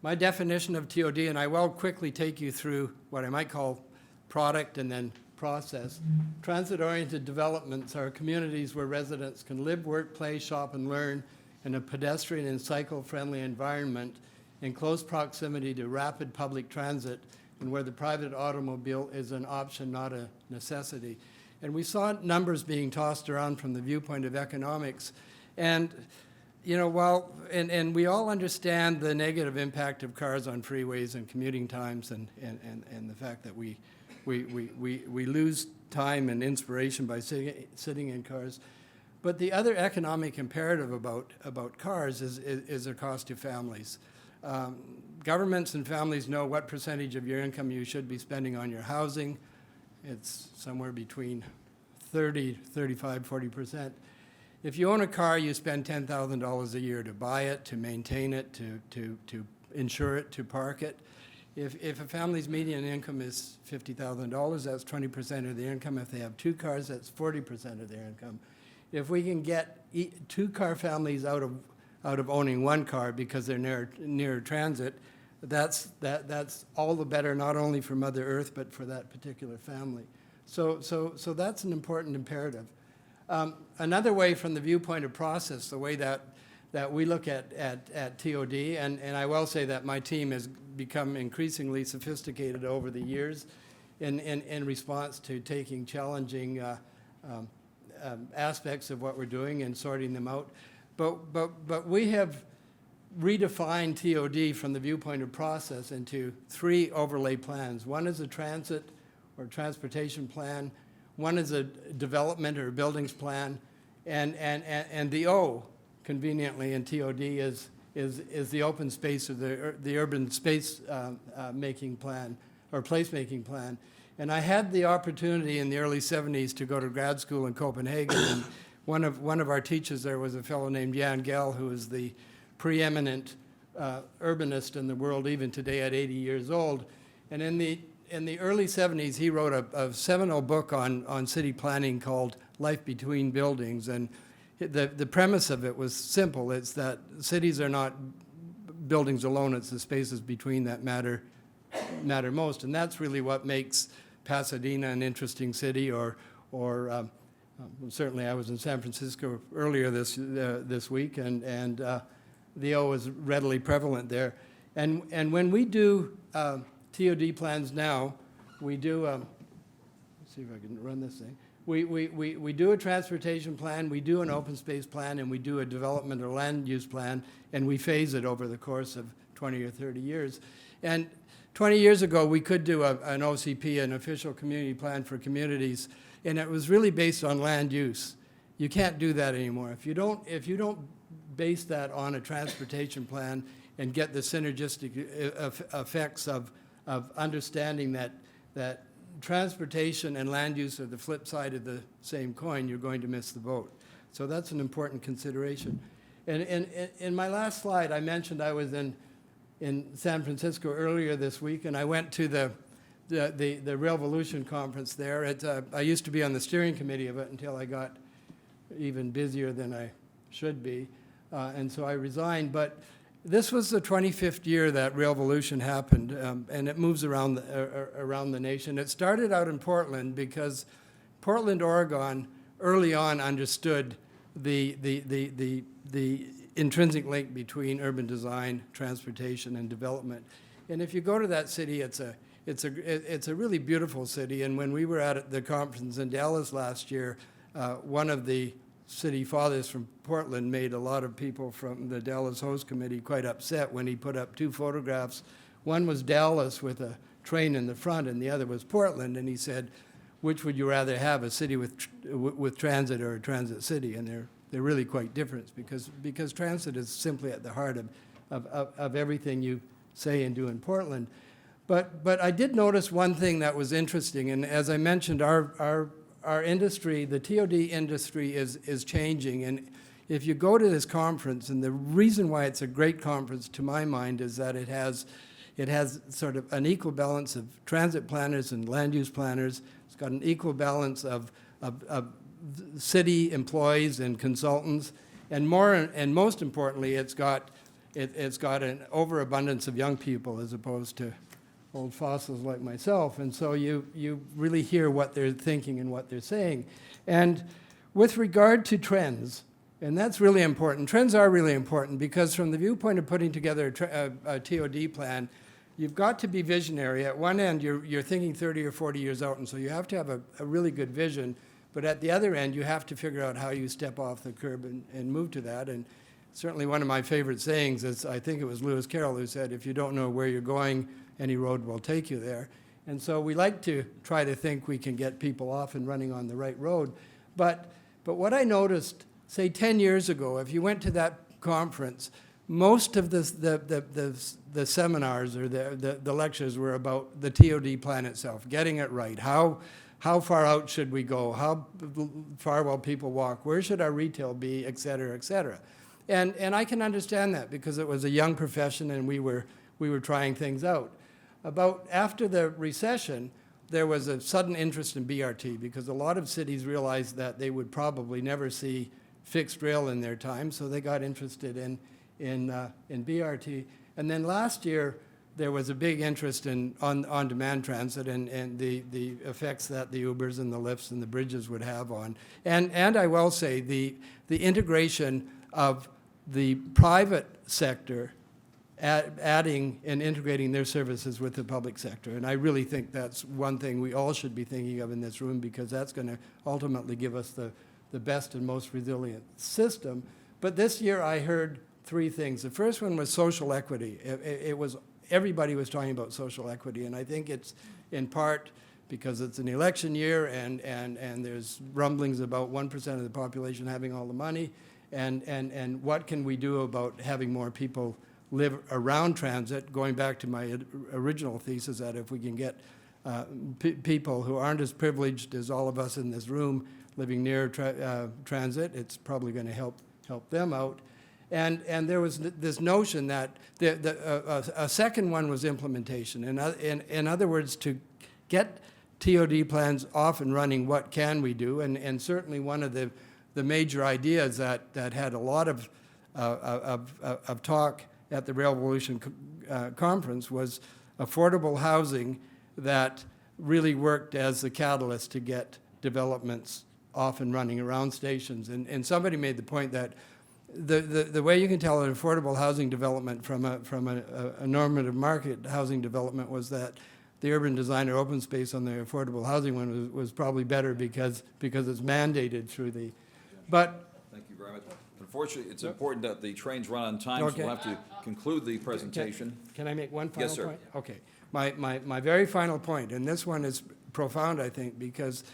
My definition of TOD, and I will quickly take you through what I might call product and then process. Transit-oriented developments are communities where residents can live, work, play, shop, and learn in a pedestrian and cycle-friendly environment in close proximity to rapid public transit and where the private automobile is an option, not a necessity. And we saw numbers being tossed around from the viewpoint of economics. And, you know, while, and we all understand the negative impact of cars on freeways and commuting times and the fact that we lose time and inspiration by sitting in cars. But the other economic imperative about cars is their cost to families. Governments and families know what percentage of your income you should be spending on your housing. It's somewhere between 30, 35, 40%. If you own a car, you spend $10,000 a year to buy it, to maintain it, to insure it, to park it. If a family's median income is $50,000, that's 20% of their income. If they have two cars, that's 40% of their income. If we can get two-car families out of owning one car because they're near transit, that's all the better, not only for Mother Earth, but for that particular family. So that's an important imperative. Another way from the viewpoint of process, the way that we look at TOD, and I will say that my team has become increasingly sophisticated over the years in response to taking challenging aspects of what we're doing and sorting them out. But we have redefined TOD from the viewpoint of process into three overlay plans. One is a transit or transportation plan. One is a development or buildings plan. And the O, conveniently, in TOD is the open space or the urban space making plan or place-making plan. And I had the opportunity in the early 70s to go to grad school in Copenhagen. And one of our teachers there was a fellow named Jan Gehl, who is the preeminent urbanist in the world, even today at 80 years old. And in the early 70s, he wrote a seminal book on city planning called Life Between Buildings. And the premise of it was simple. It's that cities are not buildings alone. It's the spaces between that matter most. And that's really what makes Pasadena an interesting city, or certainly I was in San Francisco earlier this week, and the O is readily prevalent there. And when we do TOD plans now, we do, let's see if I can run this thing. We do a transportation plan, we do an open space plan, and we do a development or land use plan, and we phase it over the course of 20 or 30 years. And 20 years ago, we could do an OCP, an official community plan for communities, and it was really based on land use. You can't do that anymore. If you don't base that on a transportation plan and get the synergistic effects of understanding that transportation and land use are the flip side of the same coin, you're going to miss the boat. So that's an important consideration. And in my last slide, I mentioned I was in San Francisco earlier this week, and I went to the Revolution conference there. I used to be on the steering committee of it until I got even busier than I should be, and so I resigned. But this was the 25th year that Revolution happened, and it moves around the nation. It started out in Portland because Portland, Oregon, early on understood the intrinsic link between urban design, transportation, and development. And if you go to that city, it's a really beautiful city. And when we were at the conference in Dallas last year, one of the city fathers from Portland made a lot of people from the Dallas Host Committee quite upset when he put up two photographs. One was Dallas with a train in the front, and the other was Portland, and he said, which would you rather have, a city with transit or a transit city? And they're really quite different, because transit is simply at the heart of everything you say and do in Portland. But I did notice one thing that was interesting, and as I mentioned, our industry, the TOD industry is changing. And if you go to this conference, and the reason why it's a great conference to my mind is that it has sort of an equal balance of transit planners and land use planners. It's got an equal balance of city employees and consultants, and most importantly, it's got an overabundance of young people as opposed to old fossils like myself. And so you really hear what they're thinking and what they're saying. And with regard to trends, and that's really important. Trends are really important because from the viewpoint of putting together a TOD plan, you've got to be visionary. At one end, you're thinking 30 or 40 years out, and so you have to have a really good vision. But at the other end, you have to figure out how you step off the curb and move to that. And certainly one of my favorite sayings is, I think it was Lewis Carroll who said, if you don't know where you're going, any road will take you there. And so we like to try to think we can get people off and running on the right road. But what I noticed, say 10 years ago, if you went to that conference, most of the seminars or the lectures were about the TOD plan itself, getting it right. How far out should we go? How far will people walk? Where should our retail be, et cetera, et cetera. And I can understand that because it was a young profession and we were trying things out. About after the recession, there was a sudden interest in BRT because a lot of cities realized that they would probably never see fixed rail in their time, so they got interested in BRT. And then last year, there was a big interest in on-demand transit and the effects that the Ubers and the Lyfts and the bridges would have on. And I will say the integration of the private sector adding and integrating their services with the public sector. And I really think that's one thing we all should be thinking of in this room because that's going to ultimately give us the best and most resilient system. But this year I heard three things. The first one was social equity. Everybody was talking about social equity, and I think it's in part because it's an election year and there's rumblings about 1% of the population having all the money, and what can we do about having more people live around transit, going back to my original thesis that if we can get people who aren't as privileged as all of us in this room living near transit, it's probably going to help them out. And there was this notion that a second one was implementation. In other words, to get TOD plans off and running, what can we do? And certainly one of the major ideas that had a lot of talk at the Rail Revolution conference was affordable housing that really worked as the catalyst to get developments off and running around stations. And somebody made the point that the way you can tell an affordable housing development from a normative market housing development was that the urban design or open space on the affordable housing one was probably better because it's mandated through the, but. Thank you very much. Unfortunately, it's important that the trains run on time, Okay. so we'll have to conclude the presentation. Can I make one final Yes, sir. point? Okay. My very final point, and this one is profound, I think, because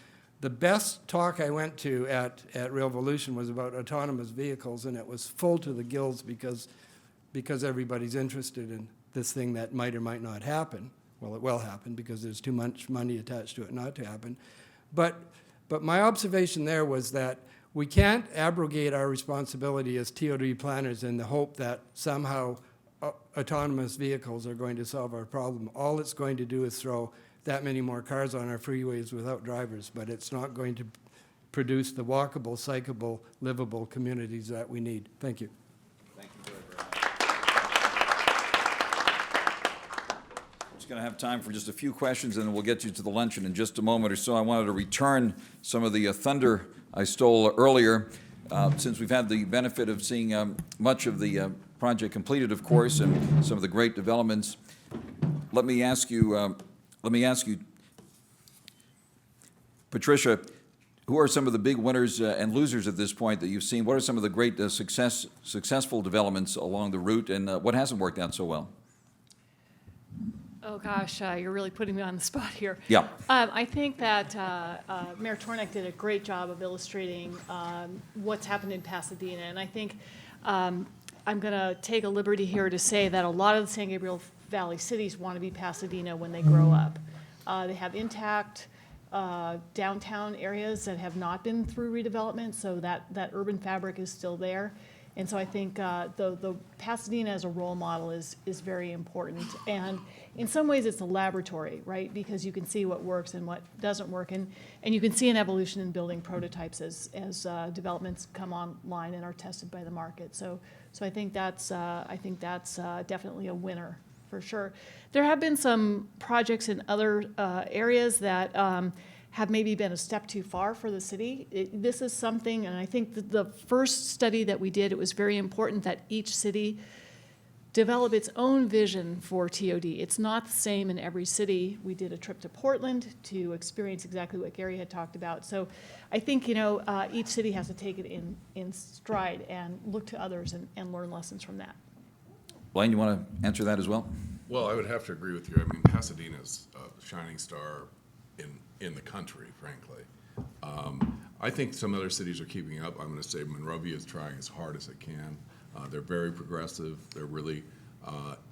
the best talk I went to at Rail Revolution was about autonomous vehicles, and it was full to the gills because everybody's interested in this thing that might or might not happen. Well, it will happen because there's too much money attached to it not to happen. But my observation there was that we can't abrogate our responsibility as TOD planners in the hope that somehow autonomous vehicles are going to solve our problem. All it's going to do is throw that many more cars on our freeways without drivers, but it's not going to produce the walkable, cyclable, livable communities that we need. Thank you. Thank you very much. We're just going to have time for just a few questions, and then we'll get you to the luncheon in just a moment or so. I wanted to return some of the thunder I stole earlier, since we've had the benefit of seeing much of the project completed, of course, and some of the great developments. Let me ask you, Patricia, Who are some of the big winners and losers at this point that you've seen? What are some of the great successful developments along the route, and what hasn't worked out so well? Oh, gosh, you're really putting me on the spot here. Yeah. I think that Mayor Tornek did a great job of illustrating what's happened in Pasadena. And I think I'm going to take a liberty here to say that a lot of the San Gabriel Valley cities want to be Pasadena when they grow up. They have intact downtown areas that have not been through redevelopment, so that urban fabric is still there. And so I think the Pasadena as a role model is very important. And in some ways it's a laboratory, right? Because you can see what works and what doesn't work. And you can see an evolution in building prototypes as developments come online and are tested by the market. So I think that's definitely a winner for sure. There have been some projects in other areas that have maybe been a step too far for the city. This is something, and I think that the first study that we did, it was very important that each city develop its own vision for TOD. It's not the same in every city. We did a trip to Portland to experience exactly what Gary had talked about. So I think, each city has to take it in stride and look to others and learn lessons from that. Blaine, you want to answer that as well? Well, I would have to agree with you. I mean, Pasadena's a shining star in the country, frankly. I think some other cities are keeping up. I'm going to say Monrovia is trying as hard as it can. They're very progressive. They're really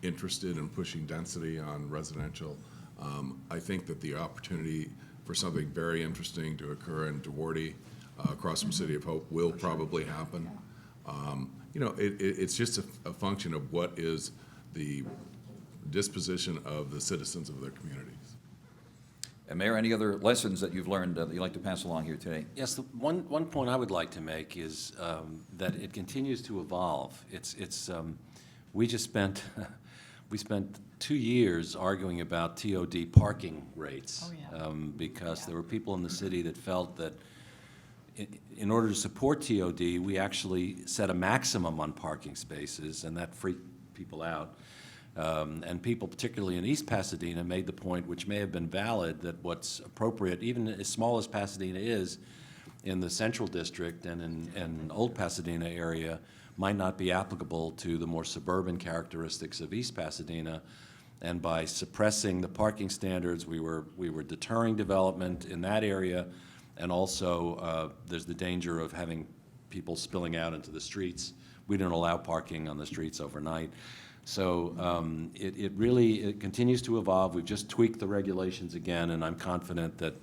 interested in pushing density on residential. I think that the opportunity for something very interesting to occur in Duarte, across from City of Hope, will probably happen. It's just a function of what is the disposition of the citizens of their communities. And Mayor, any other lessons that you've learned that you'd like to pass along here today? Yes, the one point I would like to make is that it continues to evolve. We spent 2 years arguing about TOD parking rates. Oh, yeah. Because there were people in the city that felt that in order to support TOD, we actually set a maximum on parking spaces, and that freaked people out. And people, particularly in East Pasadena, made the point, which may have been valid, that what's appropriate, even as small as Pasadena is, in the Central District and in Old Pasadena area, might not be applicable to the more suburban characteristics of East Pasadena. And by suppressing the parking standards, we were deterring development in that area, and also there's the danger of having people spilling out into the streets. We don't allow parking on the streets overnight. So it really continues to evolve. We've just tweaked the regulations again, and I'm confident that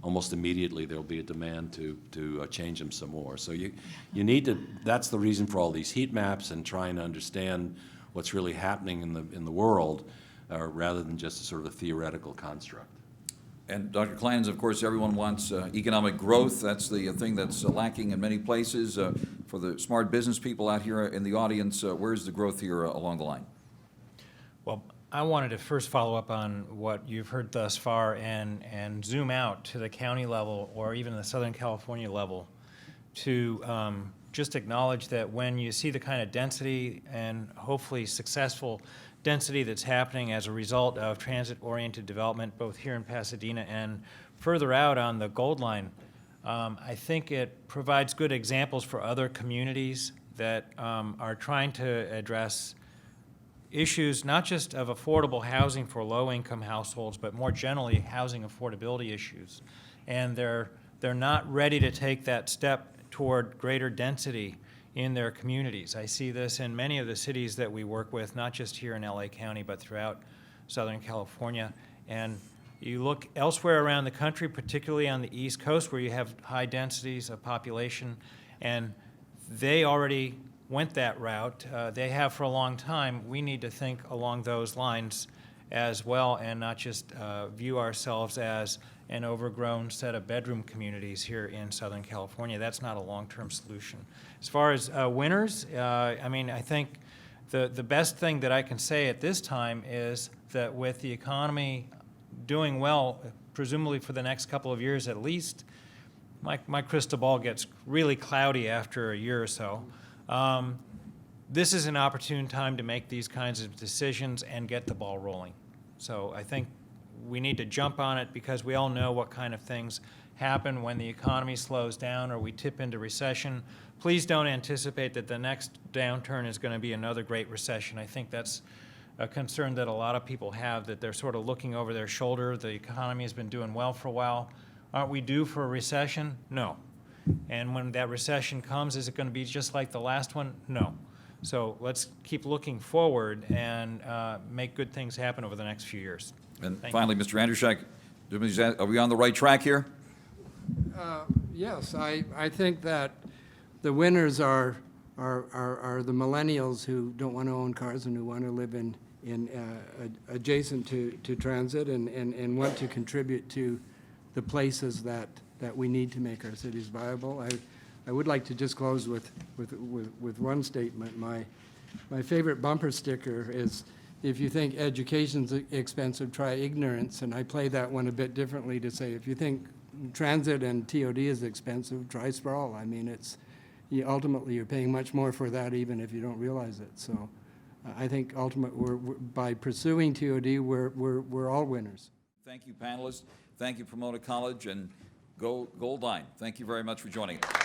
almost immediately there'll be a demand to change them some more. So you need to. That's the reason for all these heat maps and trying to understand what's really happening in the world, rather than just a sort of a theoretical construct. And Dr. Klein's, of course, everyone wants economic growth. That's the thing that's lacking in many places. For the smart business people out here in the audience, where's the growth here along the line? Well, I wanted to first follow up on what you've heard thus far and zoom out to the county level or even the Southern California level to just acknowledge that when you see the kind of density and hopefully successful density that's happening as a result of transit-oriented development, both here in Pasadena and further out on the Gold Line, I think it provides good examples for other communities that are trying to address issues not just of affordable housing for low-income households, but more generally housing affordability issues. And they're not ready to take that step toward greater density in their communities. I see this in many of the cities that we work with, not just here in LA County, but throughout Southern California. And you look elsewhere around the country, particularly on the East Coast, where you have high densities of population, and they already went that route. They have for a long time. We need to think along those lines as well and not just view ourselves as an overgrown set of bedroom communities here in Southern California. That's not a long-term solution. As far as winners, I think the best thing that I can say at this time is that with the economy doing well, presumably for the next couple of years at least, my crystal ball gets really cloudy after a year or so. This is an opportune time to make these kinds of decisions and get the ball rolling. So I think we need to jump on it because we all know what kind of things happen when the economy slows down or we tip into recession. Please don't anticipate that the next downturn is going to be another great recession. I think that's a concern that a lot of people have, that they're sort of looking over their shoulder. The economy has been doing well for a while. Aren't we due for a recession? No. And when that recession comes, is it going to be just like the last one? No. So let's keep looking forward and make good things happen over the next few years. And Thank finally, Mr. Andruszak, are we on the right track here? Yes, I think that the winners are the millennials who don't want to own cars and who want to live in adjacent to transit and want to contribute to the places that we need to make our cities viable. I would like to just close with one statement. My favorite bumper sticker is, if you think education's expensive, try ignorance. And I play that one a bit differently to say, if you think transit and TOD is expensive, try sprawl. I mean, ultimately you're paying much more for that even if you don't realize it. So I think by pursuing TOD, we're all winners. Thank you, panelists. Thank you, Pomona College, and Gold Line. Thank you very much for joining us.